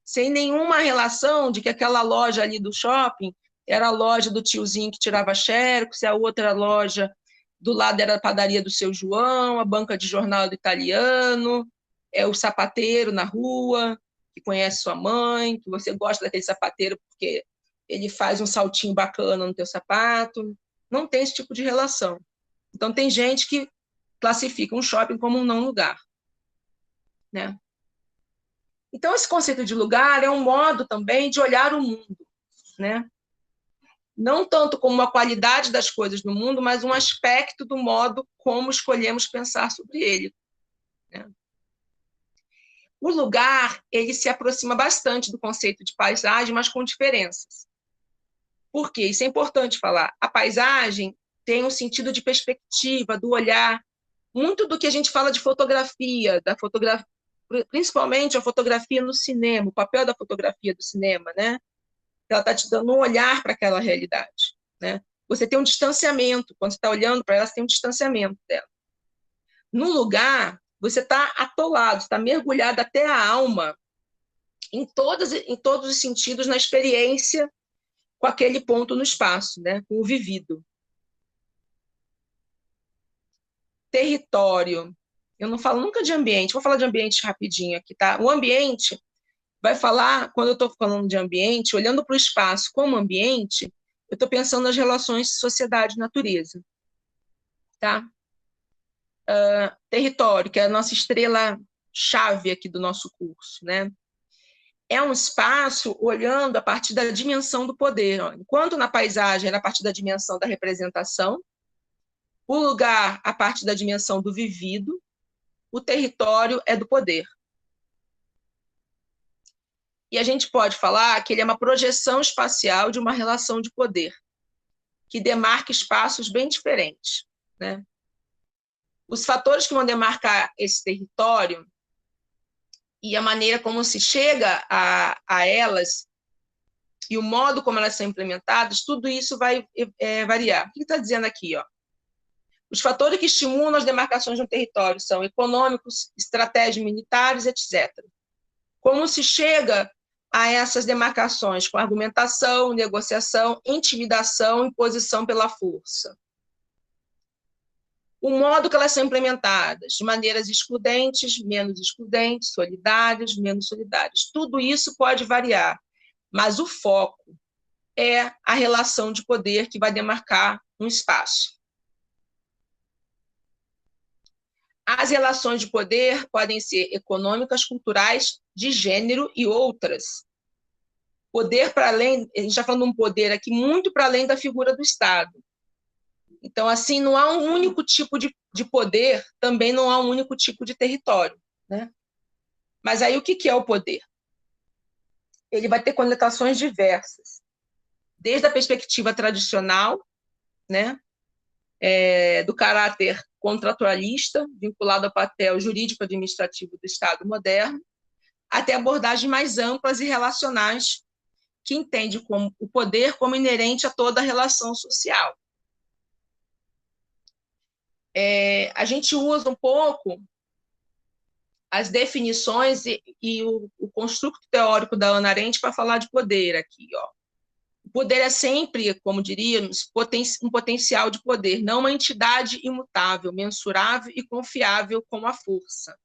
[SPEAKER 1] Sem nenhuma relação de que aquela loja ali do shopping era a loja do tiozinho que tirava xerox, a outra loja do lado era a padaria do seu João, a banca de jornal do italiano, o sapateiro na rua, que conhece sua mãe, que você gosta daquele sapateiro porque ele faz um saltinho bacana no teu sapato. Não tem esse tipo de relação. Então, tem gente que classifica um shopping como um não lugar, né? Então, esse conceito de lugar é um modo também de olhar o mundo, né? Não tanto como uma qualidade das coisas no mundo, mas um aspecto do modo como escolhemos pensar sobre ele, né? O lugar, ele se aproxima bastante do conceito de paisagem, mas com diferenças. Por quê? Isso é importante falar. A paisagem tem um sentido de perspectiva, do olhar, muito do que a gente fala de fotografia, principalmente a fotografia no cinema, o papel da fotografia do cinema, né? Ela está te dando um olhar para aquela realidade, né? Você tem um distanciamento, quando você está olhando para ela, você tem um distanciamento dela. No lugar, você está atolado, está mergulhado até a alma, em todos os sentidos, na experiência com aquele ponto no espaço, né? Com o vivido. Território. Eu não falo nunca de ambiente, vou falar de ambiente rapidinho aqui, tá? O ambiente vai falar, quando eu estou falando de ambiente, olhando para o espaço como ambiente, eu estou pensando nas relações sociedade-natureza, tá? Território, que é a nossa estrela-chave aqui do nosso curso, né? É um espaço olhando a partir da dimensão do poder. Ó. Enquanto na paisagem era a partir da dimensão da representação, o lugar a partir da dimensão do vivido, o território é do poder. E a gente pode falar que ele é uma projeção espacial de uma relação de poder, que demarca espaços bem diferentes, né? Os fatores que vão demarcar esse território e a maneira como se chega a elas e o modo como elas são implementadas, tudo isso vai variar. O que está dizendo aqui? Ó? Os fatores que estimulam as demarcações de um território são econômicos, estratégias militares, etc. Como se chega a essas demarcações? Com argumentação, negociação, intimidação, imposição pela força. o modo que elas são implementadas, de maneiras excludentes, menos excludentes, solidárias, menos solidárias. Tudo isso pode variar, mas o foco é a relação de poder que vai demarcar um espaço. As relações de poder podem ser econômicas, culturais, de gênero e outras. Poder para além, a gente está falando de um poder aqui muito para além da figura do Estado. Então, assim, não há um único tipo de poder, também não há um único tipo de território, né? Mas aí o que é o poder? Ele vai ter conotações diversas, desde a perspectiva tradicional, né? Do caráter contratualista, vinculado ao papel jurídico-administrativo do Estado moderno, até abordagens mais amplas e relacionais, que entende como o poder como inerente a toda a relação social. A gente usa um pouco as definições e o construto teórico da Hannah Arendt para falar de poder aqui. Ó. O poder é sempre, como diríamos, um potencial de poder, não uma entidade imutável, mensurável e confiável como a força.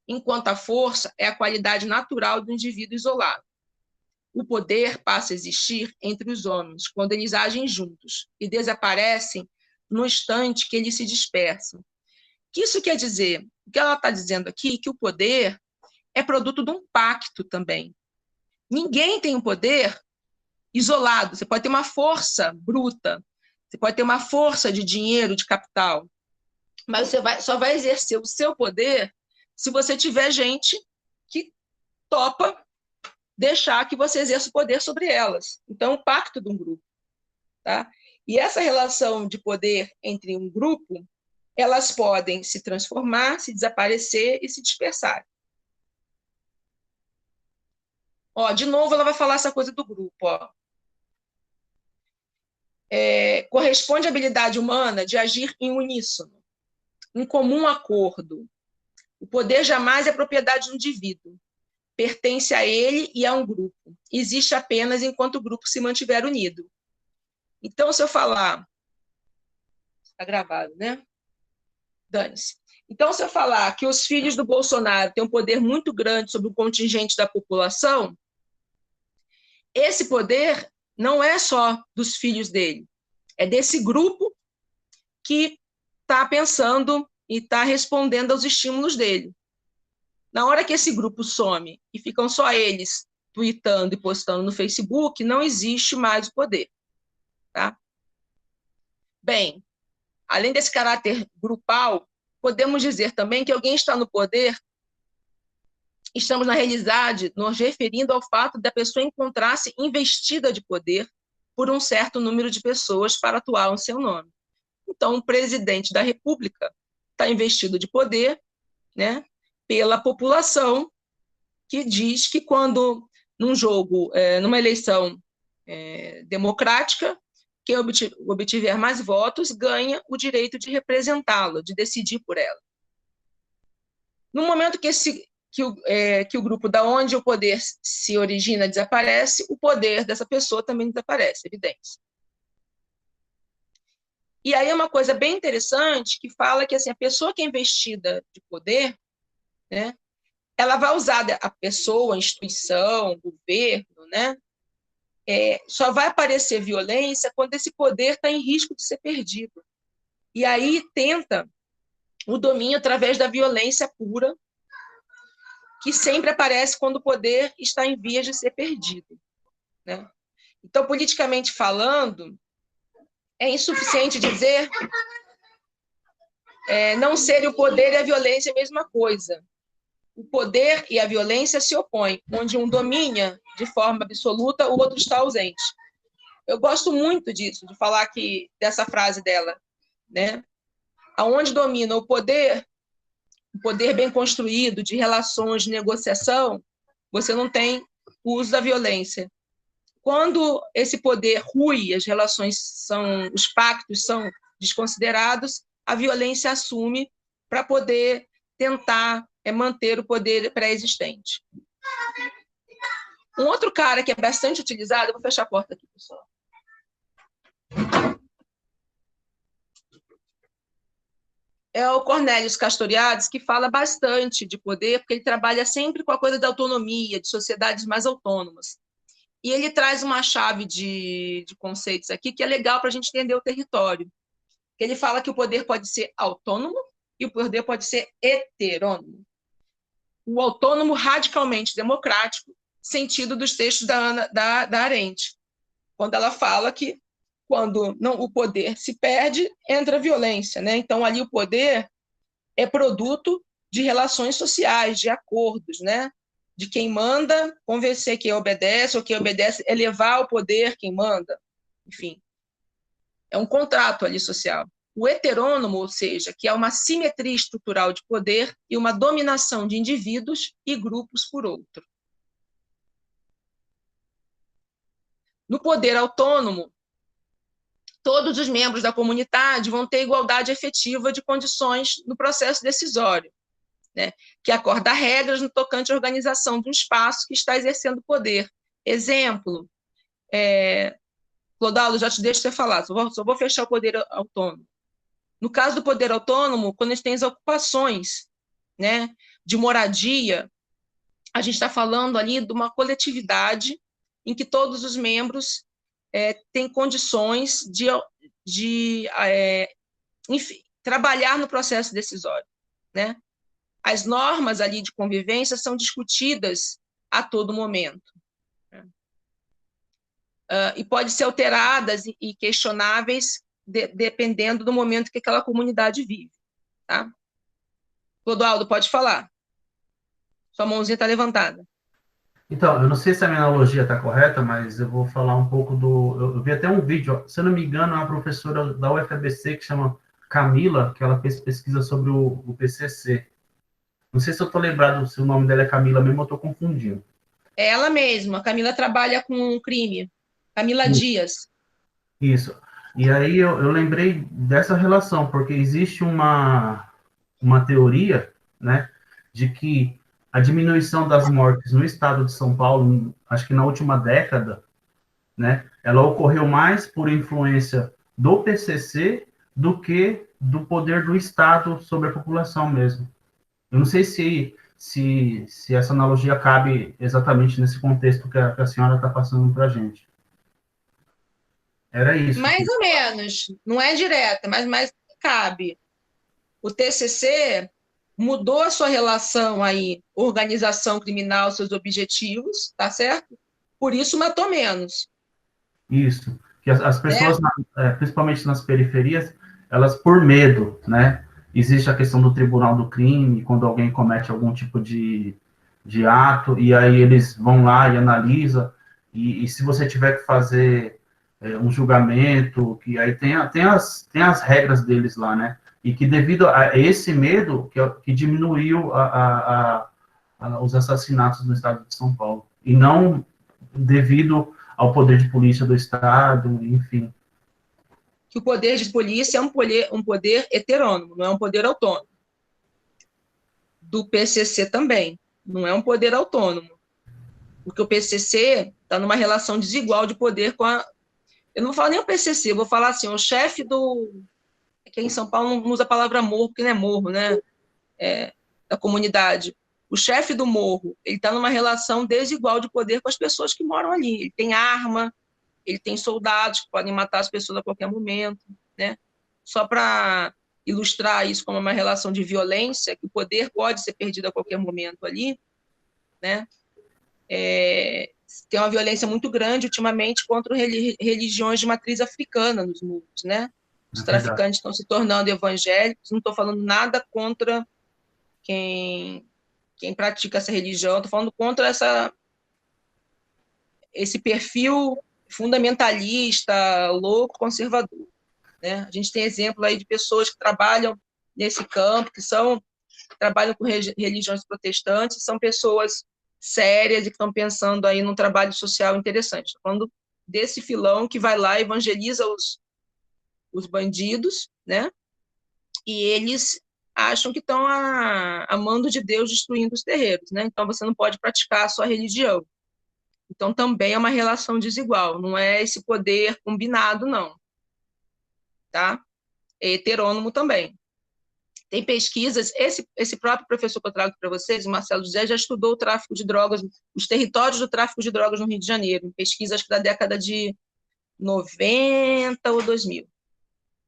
[SPEAKER 1] Enquanto a força é a qualidade natural do indivíduo isolado. O poder passa a existir entre os homens quando eles agem juntos e desaparecem no instante que eles se dispersam. O que isso quer dizer? O que ela está dizendo aqui é que o poder é produto de um pacto também. Ninguém tem um poder isolado. Você pode ter uma força bruta, você pode ter uma força de dinheiro, de capital, mas você só vai exercer o seu poder se você tiver gente que topa deixar que você exerça o poder sobre elas. Então, o pacto de um grupo. Tá? E essa relação de poder entre um grupo, elas podem se transformar, se desaparecer e se dispersar. Ó, de novo, ela vai falar essa coisa do grupo. Ó. Corresponde à habilidade humana de agir em uníssono, em comum acordo. O poder jamais é propriedade do indivíduo. Pertence a ele e a um grupo. Existe apenas enquanto o grupo se mantiver unido. Então, se eu falar... Está gravado, né? Dane-se. Então, se eu falar que os filhos do Bolsonaro têm um poder muito grande sobre o contingente da população, esse poder não é só dos filhos dele, é desse grupo que está pensando e está respondendo aos estímulos dele. Na hora que esse grupo some e ficam só eles tweetando e postando no Facebook, não existe mais o poder. Tá? Bem, além desse caráter grupal, podemos dizer também que alguém está no poder, estamos, na realidade, nos referindo ao fato da pessoa encontrar-se investida de poder por um certo número de pessoas para atuar em seu nome. Então, o presidente da República está investido de poder, né, pela população, que diz que quando, num jogo, numa eleição democrática, quem obtiver mais votos ganha o direito de representá-lo, de decidir por ela. No momento que o grupo da onde o poder se origina desaparece, o poder dessa pessoa também desaparece, evidente. E aí é uma coisa bem interessante que fala que assim, a pessoa que é investida de poder, né, ela vai usar a pessoa, a instituição, o governo, né, só vai aparecer violência quando esse poder está em risco de ser perdido. E aí tenta o domínio através da violência pura, que sempre aparece quando o poder está em vias de ser perdido. Né? Então, politicamente falando, é insuficiente dizer não ser o poder e a violência a mesma coisa. O poder e a violência se opõem, onde um domina de forma absoluta, o outro está ausente. Eu gosto muito disso, de falar dessa frase dela, né? Aonde domina o poder bem construído, de relações, de negociação, você não tem o uso da violência. Quando esse poder rui, as relações os pactos são desconsiderados, a violência assume para poder tentar manter o poder pré-existente. Um outro cara que é bastante utilizado, eu vou fechar a porta aqui, pessoal. é o Cornelius Castoriadis, que fala bastante de poder, porque ele trabalha sempre com a coisa da autonomia, de sociedades mais autônomas. E ele traz uma chave de conceitos aqui que é legal para a gente entender o território. Ele fala que o poder pode ser autônomo e o poder pode ser heterônomo. O autônomo radicalmente democrático, sentido dos textos da Arendt, quando ela fala que quando o poder se perde, entra a violência, né? Então, ali o poder é produto de relações sociais, de acordos, né? De quem manda convencer quem obedece, ou quem obedece elevar ao poder quem manda. Enfim, é um contrato ali social. O heterônomo, ou seja, que é uma simetria estrutural de poder e uma dominação de indivíduos e grupos por outro. No poder autônomo, todos os membros da comunidade vão ter igualdade efetiva de condições no processo decisório, né? Que acorda regras no tocante à organização de um espaço que está exercendo poder. Exemplo, Clodaldo, já te deixo você falar, só vou fechar o poder autônomo. No caso do poder autônomo, quando a gente tem as ocupações, né, de moradia, a gente está falando ali de uma coletividade em que todos os membros têm condições enfim, trabalhar no processo decisório, né? As normas ali de convivência são discutidas a todo momento, né? E podem ser alteradas e questionáveis dependendo do momento que aquela comunidade vive, tá? Clodoaldo, pode falar. Sua mãozinha está levantada.
[SPEAKER 2] Então, eu não sei se a minha analogia está correta, mas eu vou falar um pouco Eu vi até um vídeo, se eu não me engano, é uma professora da UFABC que chama Camila, que ela fez pesquisa sobre o PCC. Não sei se eu estou lembrado se o nome dela é Camila mesmo, eu estou confundindo.
[SPEAKER 1] É ela mesma, a Camila trabalha com crime. Camila Dias.
[SPEAKER 2] Isso. E aí eu lembrei dessa relação, porque existe uma teoria, né, de que a diminuição das mortes no estado de São Paulo, acho que na última década, né, ela ocorreu mais por influência do PCC do que do poder do Estado sobre a população mesmo. Eu não sei se essa analogia cabe exatamente nesse contexto que a senhora está passando para a gente. Era isso.
[SPEAKER 1] Mais ou menos, não é direta, mas cabe. O TCC mudou a sua relação aí, organização criminal, seus objetivos, tá certo? Por isso matou menos.
[SPEAKER 2] Isso. Que as pessoas, principalmente nas periferias, elas por medo, né? Existe a questão do tribunal do crime, quando alguém comete algum tipo de ato, e aí eles vão lá e analisam, e se você tiver que fazer um julgamento, que aí tem as regras deles lá, né? E que devido a esse medo, que diminuiu os assassinatos no estado de São Paulo. E não devido ao poder de polícia do Estado, enfim.
[SPEAKER 1] Que o poder de polícia é um poder heterônomo, não é um poder autônomo. Do PCC também, não é um poder autônomo. Porque o PCC está numa relação desigual de poder com a... Eu não vou falar nem o PCC, eu vou falar assim, o chefe do... Aqui em São Paulo não usa a palavra morro, porque não é morro, né? Da comunidade. O chefe do morro, ele está numa relação desigual de poder com as pessoas que moram ali. Ele tem arma, ele tem soldados que podem matar as pessoas a qualquer momento, né? Só para ilustrar isso como uma relação de violência, que o poder pode ser perdido a qualquer momento ali, né? Tem uma violência muito grande ultimamente contra religiões de matriz africana nos morros, né? Os traficantes estão se tornando evangélicos, não estou falando nada contra quem pratica essa religião, estou falando contra esse perfil fundamentalista, louco, conservador, né? A gente tem exemplo aí de pessoas que trabalham nesse campo, trabalham com religiões protestantes, são pessoas sérias e que estão pensando aí num trabalho social interessante. Estou falando desse filão que vai lá e evangeliza os bandidos, né? E eles acham que estão a mando de Deus destruindo os terreiros, né? Então você não pode praticar a sua religião. Então também é uma relação desigual, não é esse poder combinado, não. Tá? É heterônomo também. Tem pesquisas, esse próprio professor que eu trago para vocês, o Marcelo José, já estudou o tráfico de drogas, os territórios do tráfico de drogas no Rio de Janeiro, em pesquisas da década de 90 ou 2000.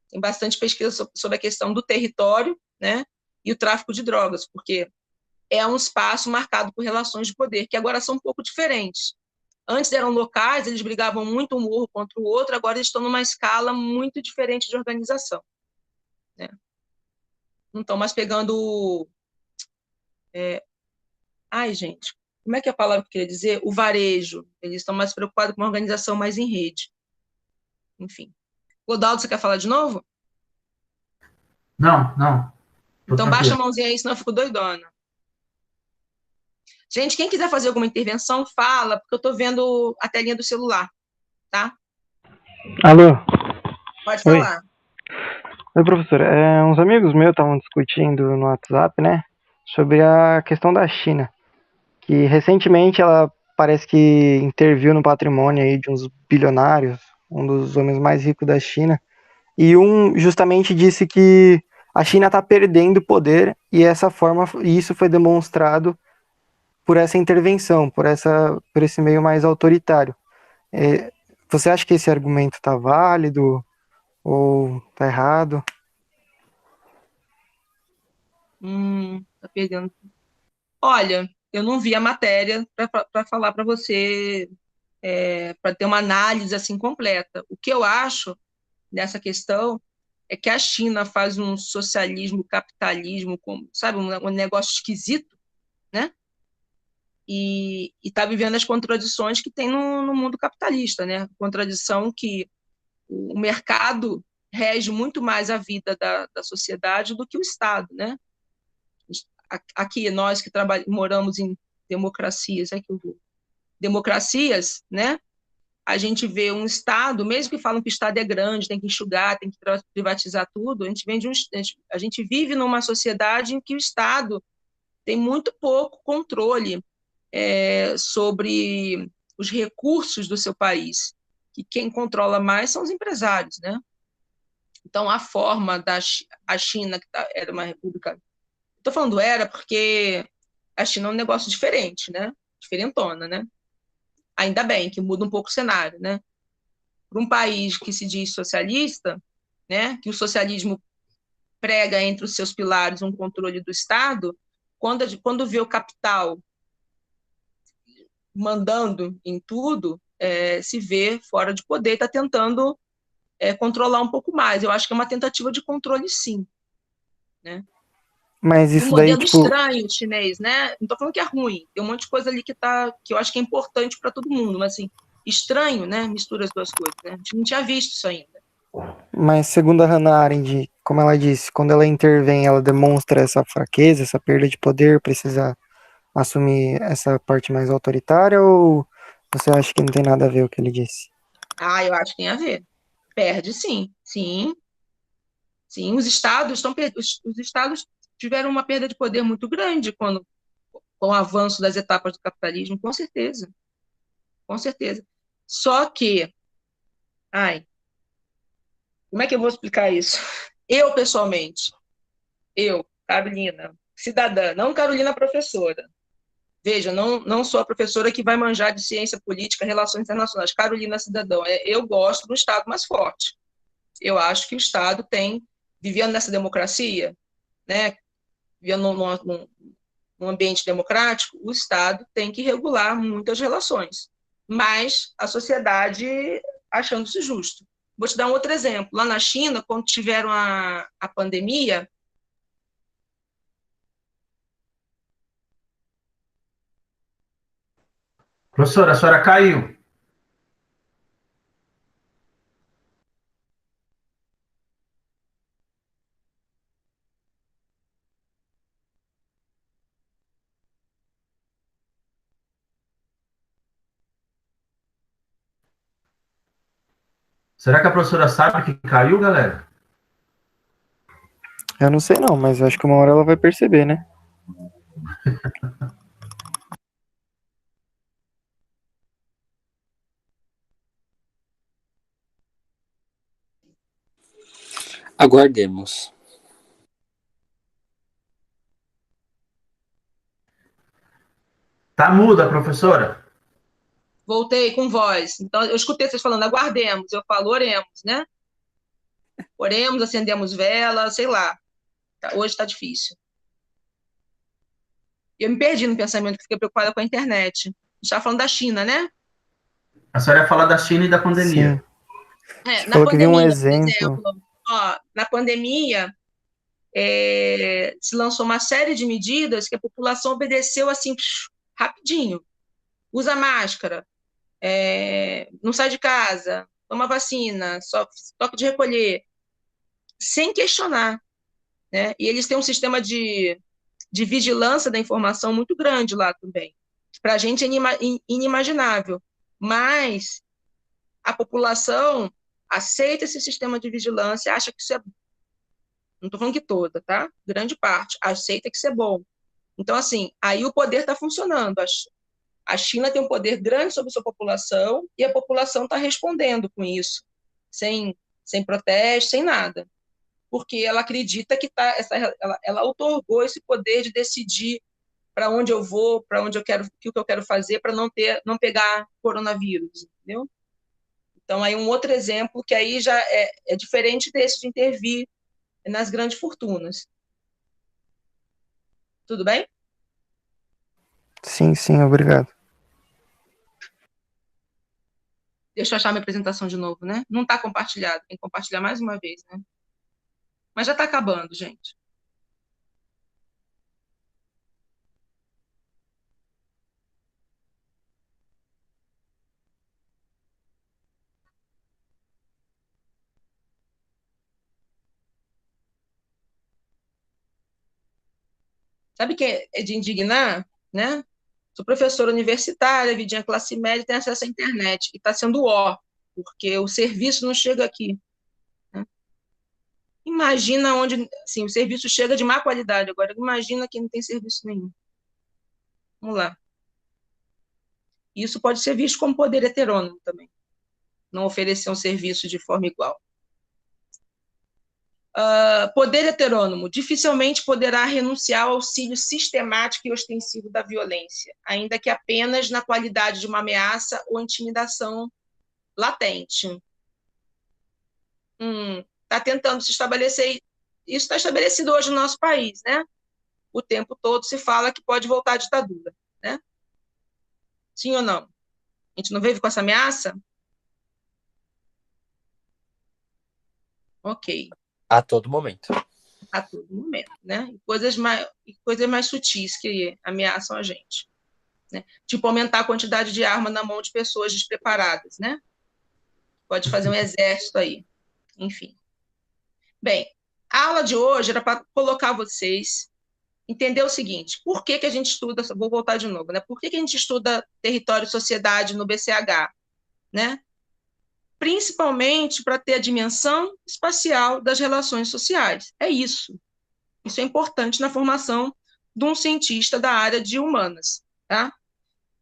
[SPEAKER 1] Tem bastante pesquisa sobre a questão do território, né, e o tráfico de drogas, porque é um espaço marcado por relações de poder, que agora são um pouco diferentes. Antes eram locais, eles brigavam muito um morro contra o outro, agora eles estão numa escala muito diferente de organização, né? Não estão mais pegando... Ai, gente, como é que é a palavra que eu queria dizer? O varejo. Eles estão mais preocupados com uma organização mais em rede. Enfim. Godaldo, você quer falar de novo?
[SPEAKER 2] Não, não. Tô
[SPEAKER 1] Então baixa a
[SPEAKER 2] tranquilo.
[SPEAKER 1] mãozinha aí, senão eu fico doidona. Gente, quem quiser fazer alguma intervenção, fala, porque eu estou vendo a telinha do celular, tá?
[SPEAKER 4] Alô?
[SPEAKER 1] Pode
[SPEAKER 4] Oi.
[SPEAKER 1] falar.
[SPEAKER 4] Oi, professor. Uns amigos meus estavam discutindo no WhatsApp, né, sobre a questão da China, que recentemente ela parece que interviu no patrimônio aí de uns bilionários, um dos homens mais ricos da China, e um justamente disse que a China está perdendo poder e isso foi demonstrado por essa intervenção, por esse meio mais autoritário. Você acha que esse argumento está válido ou está errado?
[SPEAKER 1] Tá perdendo. Olha, eu não vi a matéria para falar para você, para ter uma análise assim completa. O que eu acho nessa questão é que a China faz um socialismo, capitalismo, sabe, um negócio esquisito, né? E está vivendo as contradições que tem no mundo capitalista, né? Contradição que o mercado rege muito mais a vida da sociedade do que o Estado, né? Aqui, nós que moramos em democracias, democracias, né? A gente vê um Estado, mesmo que falam que o Estado é grande, tem que enxugar, tem que privatizar tudo, a gente vive numa sociedade em que o Estado tem muito pouco controle sobre os recursos do seu país, que quem controla mais são os empresários, né? Então, a forma a China, que era uma república... Estou falando era porque a China é um negócio diferente, né? Diferentona, né? Ainda bem que muda um pouco o cenário, né? Para um país que se diz socialista, né? Que o socialismo prega entre os seus pilares um controle do Estado, quando vê o capital mandando em tudo, se vê fora de poder, está tentando controlar um pouco mais. Eu acho que é uma tentativa de controle, sim, né?
[SPEAKER 4] Mas
[SPEAKER 1] Um
[SPEAKER 4] isso daí,
[SPEAKER 1] modelo
[SPEAKER 4] tipo,
[SPEAKER 1] estranho chinês, né? Não estou falando que é ruim, tem um monte de coisa ali que eu acho que é importante para todo mundo, mas assim, estranho, né? Mistura as duas coisas, né? A gente não tinha visto isso ainda.
[SPEAKER 4] mas segundo a Hannah Arendt, como ela disse, quando ela intervém, ela demonstra essa fraqueza, essa perda de poder, precisa assumir essa parte mais autoritária, ou você acha que não tem nada a ver o que ele disse?
[SPEAKER 1] Ah, eu acho que tem a ver. Perde, sim. Sim, sim. Os estados tiveram uma perda de poder muito grande com o avanço das etapas do capitalismo, com certeza. Com certeza. Só que, ai, como é que eu vou explicar isso? Eu, pessoalmente, Carolina, cidadã, não Carolina professora. Veja, não sou a professora que vai manjar de ciência política, relações internacionais. Carolina, cidadão, eu gosto do Estado mais forte. Eu acho que o Estado vivendo nessa democracia, né, vivendo num ambiente democrático, o Estado tem que regular muitas relações, mas a sociedade achando-se justo. Vou te dar um outro exemplo. Lá na China, quando tiveram a pandemia...
[SPEAKER 2] Professora, a senhora caiu. Será que a professora sabe que caiu, galera?
[SPEAKER 4] Eu não sei não, mas eu acho que uma hora ela vai perceber, né?
[SPEAKER 5] Aguardemos.
[SPEAKER 2] Tá muda, professora?
[SPEAKER 1] Voltei com voz. Então, eu escutei vocês falando, aguardemos. Eu falo, oremos, né? Oremos, acendemos vela, sei lá. Hoje está difícil. Eu me perdi no pensamento, que fiquei preocupada com a internet. A gente estava falando da China, né?
[SPEAKER 2] A senhora ia falar da China e da pandemia.
[SPEAKER 1] Sim.
[SPEAKER 4] Na pandemia, que viu um exemplo.
[SPEAKER 1] Por exemplo, na pandemia, se lançou uma série de medidas que a população obedeceu assim, rapidinho. Usa máscara, não sai de casa, toma vacina, só toque de recolher, sem questionar, né? E eles têm um sistema de vigilância da informação muito grande lá também. Para a gente é inimaginável, mas a população aceita esse sistema de vigilância, acha que isso é... Não estou falando que toda, tá? Grande parte aceita que isso é bom. Então, assim, aí o poder está funcionando. A China tem um poder grande sobre a sua população e a população está respondendo com isso, sem protesto, sem nada. Porque ela acredita que ela outorgou esse poder de decidir para onde eu vou, para onde eu quero, o que eu quero fazer, para não pegar coronavírus, entendeu? Então, aí um outro exemplo que aí já é diferente desse de intervir nas grandes fortunas. Tudo bem?
[SPEAKER 4] Sim, obrigado.
[SPEAKER 1] Deixa eu achar minha apresentação de novo, né? Não está compartilhado, tem que compartilhar mais uma vez, né? Mas já está acabando, gente. Sabe o que é de indignar, né? Sou professora universitária, vidinha classe média, tem acesso à internet, e está sendo porque o serviço não chega aqui. Né? Imagina onde, assim, o serviço chega de má qualidade, agora imagina que não tem serviço nenhum. Vamos lá. Isso pode ser visto como poder heterônomo também, não oferecer um serviço de forma igual. Poder heterônomo dificilmente poderá renunciar ao auxílio sistemático e ostensivo da violência, ainda que apenas na qualidade de uma ameaça ou intimidação latente. Está tentando se estabelecer, isso está estabelecido hoje no nosso país, né? O tempo todo se fala que pode voltar à ditadura, né? Sim ou não? A gente não vive com essa ameaça? Ok.
[SPEAKER 5] A todo momento.
[SPEAKER 1] A todo momento, né? E coisas mais sutis que ameaçam a gente. Né? Tipo, aumentar a quantidade de arma na mão de pessoas despreparadas, né? Pode fazer um exército aí. Enfim. Bem, a aula de hoje era para colocar vocês, entender o seguinte, por que a gente estuda, vou voltar de novo, né? Por que a gente estuda território e sociedade no BCH, né? Principalmente para ter a dimensão espacial das relações sociais. É isso. Isso é importante na formação de um cientista da área de humanas, tá?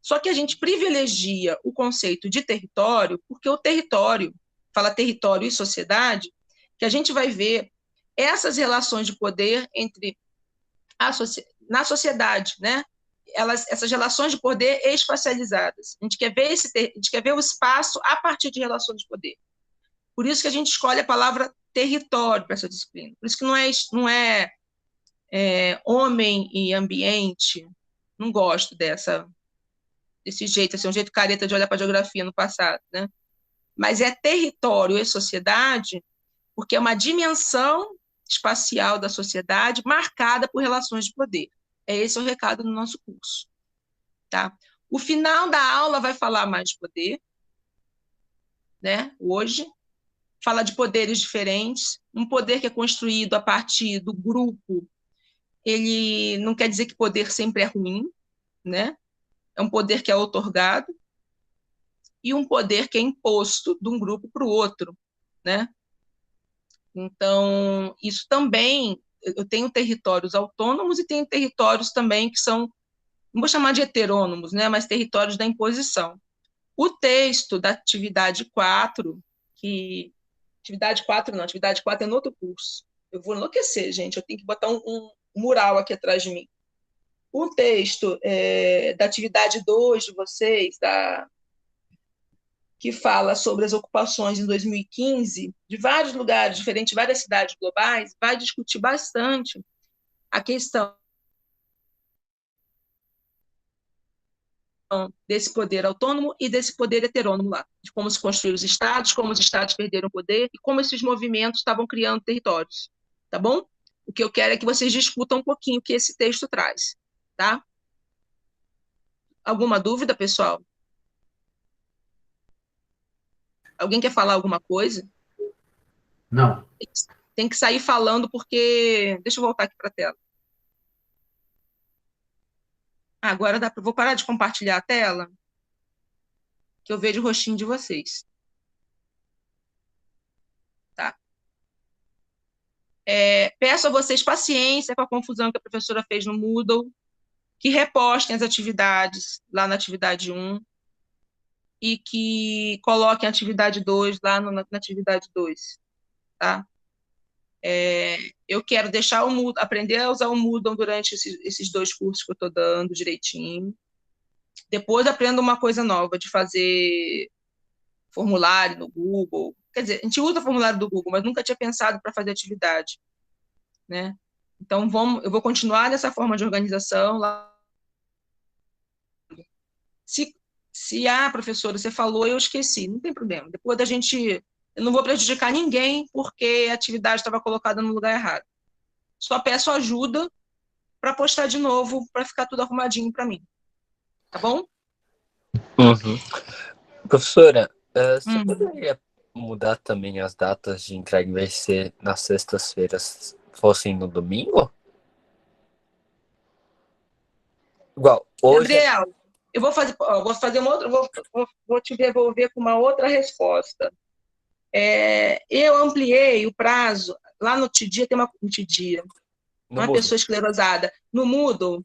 [SPEAKER 1] Só que a gente privilegia o conceito de território, porque o território, fala território e sociedade, que a gente vai ver essas relações de poder entre na sociedade, né? Essas relações de poder espacializadas. A gente quer ver o espaço a partir de relações de poder. Por isso que a gente escolhe a palavra território para essa disciplina. Por isso que não é homem e ambiente. Não gosto desse jeito, assim, um jeito careta de olhar para a geografia no passado, né? Mas é território e sociedade, porque é uma dimensão espacial da sociedade marcada por relações de poder. Esse é o recado do nosso curso. Tá? O final da aula vai falar mais de poder, né? Hoje, fala de poderes diferentes, um poder que é construído a partir do grupo, ele não quer dizer que poder sempre é ruim, né? É um poder que é outorgado, e um poder que é imposto de um grupo para o outro, né? Então, isso também, eu tenho territórios autônomos e tenho territórios também que são, não vou chamar de heterônomos, né, mas territórios da imposição. O texto da atividade 4, atividade 4 é no outro curso. Eu vou enlouquecer, gente, eu tenho que botar um mural aqui atrás de mim. O texto da atividade 2 de vocês, que fala sobre as ocupações em 2015, de vários lugares diferentes, várias cidades globais, vai discutir bastante a questão desse poder autônomo e desse poder heterônomo lá, de como se construíram os estados, como os estados perderam poder e como esses movimentos estavam criando territórios, tá bom? O que eu quero é que vocês discutam um pouquinho o que esse texto traz, tá? Alguma dúvida, pessoal? Alguém quer falar alguma coisa?
[SPEAKER 2] Não.
[SPEAKER 1] Tem que sair falando porque... Deixa eu voltar aqui para a tela. Agora vou parar de compartilhar a tela, que eu vejo o rostinho de vocês. Tá? Peço a vocês paciência com a confusão que a professora fez no Moodle, que repostem as atividades lá na atividade 1 e que coloquem a atividade 2 lá na atividade 2. Tá? Eu quero deixar o Moodle, aprender a usar o Moodle durante esses 2 cursos que eu estou dando direitinho. Depois aprendo uma coisa nova, de fazer formulário no Google. Quer dizer, a gente usa formulário do Google, mas nunca tinha pensado para fazer atividade, né? Então, eu vou continuar nessa forma de organização. Se professora, você falou, eu esqueci, não tem problema. Depois eu não vou prejudicar ninguém porque a atividade estava colocada no lugar errado. Só peço ajuda para postar de novo, para ficar tudo arrumadinho para mim. Tá bom?
[SPEAKER 5] Uhum. Professora, você poderia mudar também as datas de entrega, em vez de ser nas sextas-feiras, fossem no domingo? Igual, hoje...
[SPEAKER 1] Gabriel, eu vou fazer uma outra, vou te devolver com uma outra resposta. Eu ampliei o prazo, lá no Tidia tem uma pessoa esclerosada, no Moodle.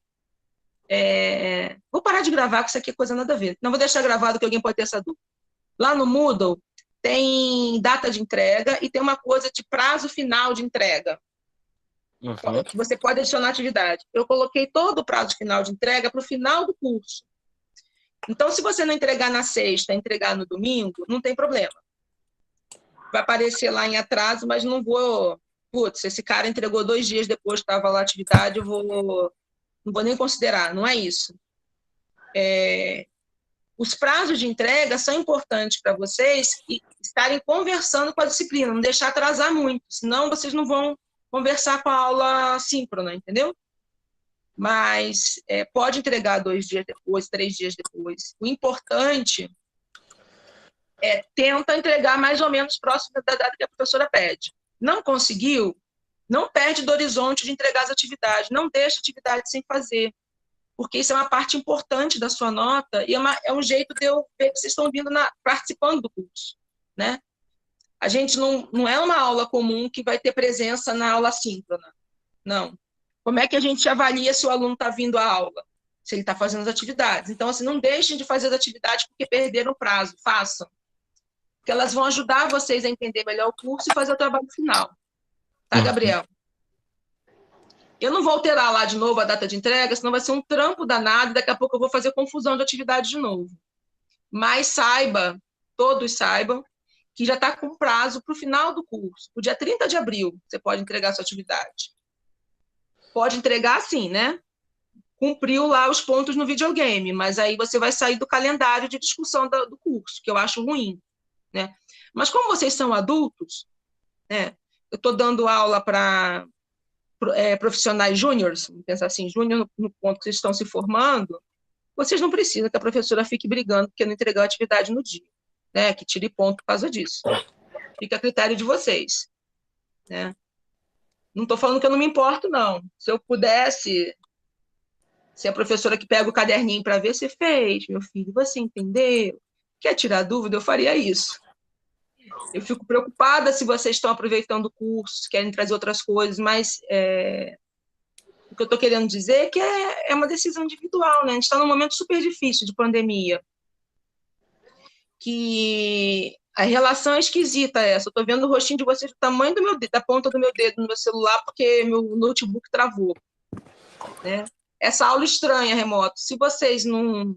[SPEAKER 1] Vou parar de gravar, que isso aqui é coisa nada a ver. Não vou deixar gravado, que alguém pode ter essa dúvida. Lá no Moodle tem data de entrega e tem uma coisa de prazo final de entrega. Que você pode adicionar atividade. Eu coloquei todo o prazo final de entrega para o final do curso. Então, se você não entregar na sexta, entregar no domingo, não tem problema. Vai aparecer lá em atraso, mas não vou... Putz, esse cara entregou 2 dias depois que estava lá a atividade, não vou nem considerar, não é isso. Os prazos de entrega são importantes para vocês estarem conversando com a disciplina, não deixar atrasar muito, senão vocês não vão conversar com a aula síncrona, entendeu? Mas pode entregar 2 dias depois, 3 dias depois. O importante tenta entregar mais ou menos próximo da data que a professora pede. Não conseguiu? Não perde do horizonte de entregar as atividades, não deixa atividade sem fazer, porque isso é uma parte importante da sua nota e é um jeito de eu ver que vocês estão participando do curso, né? A gente não é uma aula comum que vai ter presença na aula síncrona, não. Como é que a gente avalia se o aluno está vindo à aula? Se ele está fazendo as atividades. Então, assim, não deixem de fazer as atividades porque perderam o prazo, façam. Porque elas vão ajudar vocês a entender melhor o curso e fazer o trabalho final. Tá, Gabriel? Eu não vou alterar lá de novo a data de entrega, senão vai ser um trampo danado e daqui a pouco eu vou fazer confusão de atividade de novo. Mas todos saibam, que já está com prazo para o final do curso. O dia 30 de abril, você pode entregar a sua atividade. Pode entregar sim, né? Cumpriu lá os pontos no videogame, mas aí você vai sair do calendário de discussão do curso, que eu acho ruim, né? Mas como vocês são adultos, né? Eu estou dando aula para profissionais júniores, vamos pensar assim, júnior no ponto que vocês estão se formando, vocês não precisam que a professora fique brigando porque não entregou a atividade no dia, né? Que tire ponto por causa disso. Fica a critério de vocês, né? Não estou falando que eu não me importo, não. Se eu pudesse, se a professora que pega o caderninho para ver se fez, meu filho, você entendeu? Quer tirar dúvida? Eu faria isso. Eu fico preocupada se vocês estão aproveitando o curso, querem trazer outras coisas, mas o que eu estou querendo dizer é que é uma decisão individual, né? A gente está num momento super difícil de pandemia, que a relação é esquisita essa. Eu estou vendo o rostinho de vocês do tamanho da ponta do meu dedo no meu celular, porque meu notebook travou, né? essa aula estranha remoto. Se vocês não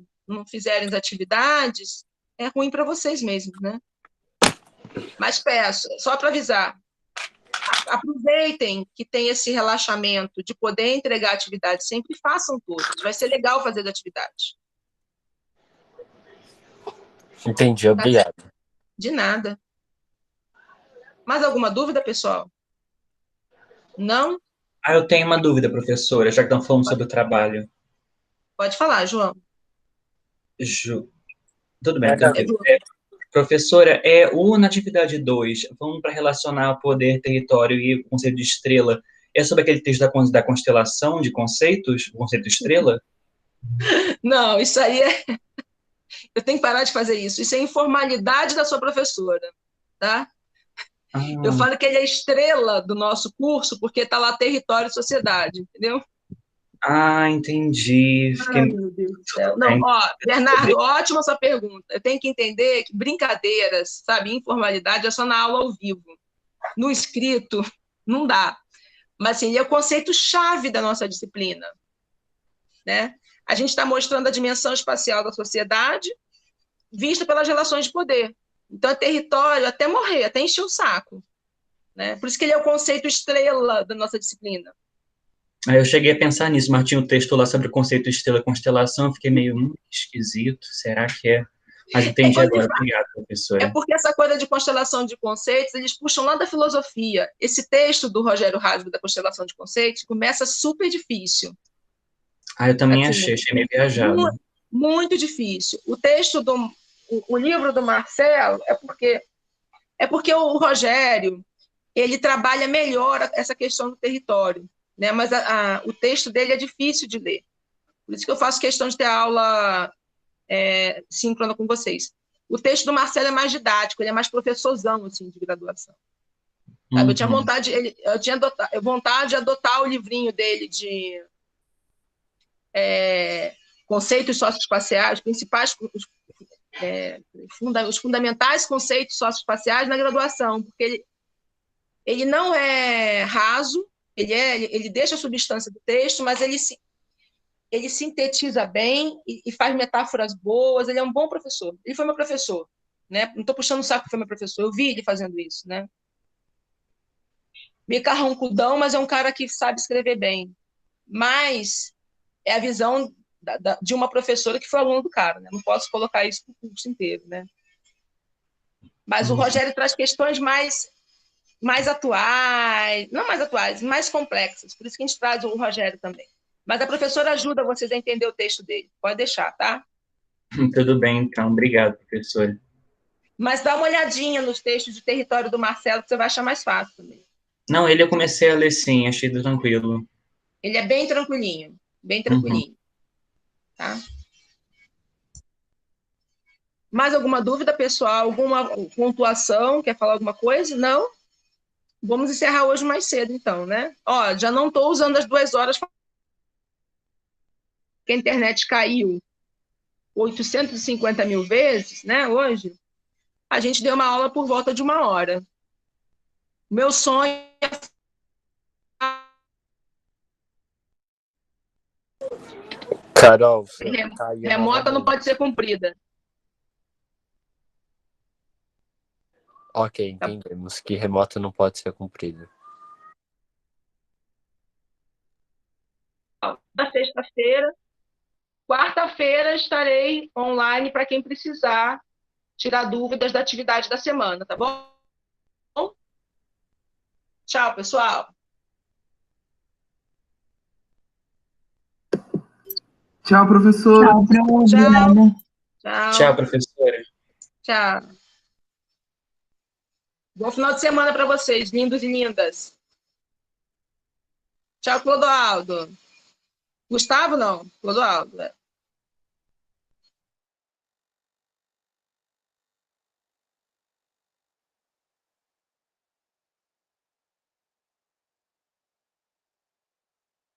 [SPEAKER 1] fizerem as atividades, é ruim para vocês mesmos, né? Mas peço, só para avisar, aproveitem que tem esse relaxamento de poder entregar atividade, sempre façam todas. Vai ser legal fazer as atividades.
[SPEAKER 5] Entendi, obrigado.
[SPEAKER 1] De nada. Mais alguma dúvida, pessoal? Não?
[SPEAKER 6] Eu tenho uma dúvida, professora, já que estão falando sobre o trabalho.
[SPEAKER 1] Pode falar, João.
[SPEAKER 6] Tudo bem, tranquilo. Professora, na atividade 2, vamos para relacionar o poder, território e o conceito de estrela. É sobre aquele texto da constelação de conceitos, o conceito de estrela?
[SPEAKER 1] Não, isso aí eu tenho que parar de fazer isso. Isso é informalidade da sua professora, tá? Eu falo que ele é estrela do nosso curso porque está lá território e sociedade, entendeu?
[SPEAKER 6] Entendi.
[SPEAKER 1] Meu Deus do céu. Não, Bernardo, ótima sua pergunta. Eu tenho que entender que brincadeiras, sabe, informalidade é só na aula ao vivo. No escrito, não dá. Mas, assim, ele é o conceito-chave da nossa disciplina, né? A gente está mostrando a dimensão espacial da sociedade vista pelas relações de poder. Então, é território até morrer, até encher o saco, né? Por isso que ele é o conceito estrela da nossa disciplina.
[SPEAKER 6] Aí eu cheguei a pensar nisso, mas tinha um texto lá sobre o conceito estrela constelação, eu fiquei meio esquisito, será que é? Mas entendi agora, obrigado, professora.
[SPEAKER 1] É porque essa coisa de constelação de conceitos, eles puxam lá da filosofia. Esse texto do Rogério Rasgo, da constelação de conceitos, começa super difícil.
[SPEAKER 6] Eu também achei meio viajado.
[SPEAKER 1] Muito, muito difícil. O texto o livro do Marcelo é porque o Rogério, ele trabalha melhor essa questão do território, né? Mas o texto dele é difícil de ler. Por isso que eu faço questão de ter aula síncrona com vocês. O texto do Marcelo é mais didático, ele é mais professorzão, assim, de graduação. Sabe? Eu tinha vontade de adotar o livrinho dele de conceitos socioespaciais, principais, os fundamentais conceitos socioespaciais na graduação, porque ele não é raso, ele deixa a substância do texto, mas ele sintetiza bem e faz metáforas boas, ele é um bom professor. Ele foi meu professor, né? Não estou puxando o saco que foi meu professor, eu vi ele fazendo isso, né? Meio carrancudão, mas é um cara que sabe escrever bem. Mas é a visão de uma professora que foi aluna do cara, né? Não posso colocar isso no curso inteiro, né? Mas o Rogério traz questões mais atuais, não mais atuais, mais complexas, por isso que a gente traz o Rogério também. Mas a professora ajuda vocês a entender o texto dele, pode deixar, tá?
[SPEAKER 6] Tudo bem, então, obrigado, professora.
[SPEAKER 1] Mas dá uma olhadinha nos textos de território do Marcelo, que você vai achar mais fácil também.
[SPEAKER 6] Não, ele eu comecei a ler sim, achei tranquilo.
[SPEAKER 1] Ele é bem tranquilinho, bem tranquilinho. Tá? Mais alguma dúvida, pessoal? Alguma pontuação? Quer falar alguma coisa? Não? Vamos encerrar hoje mais cedo, então, né? Já não estou usando as 2 horas, porque a internet caiu 850 mil vezes, né, hoje. A gente deu uma aula por volta de 1 hora. Meu sonho é...
[SPEAKER 5] Carol,
[SPEAKER 1] remota não pode ser cumprida.
[SPEAKER 5] Ok, entendemos que remota não pode ser cumprida.
[SPEAKER 1] Na sexta-feira, quarta-feira estarei online para quem precisar tirar dúvidas da atividade da semana, tá bom? Tchau, pessoal.
[SPEAKER 7] Tchau, professora.
[SPEAKER 6] Tchau, professora.
[SPEAKER 1] Tchau. Bom final de semana para vocês, lindos e lindas. Tchau, Clodoaldo. Gustavo, não. Clodoaldo.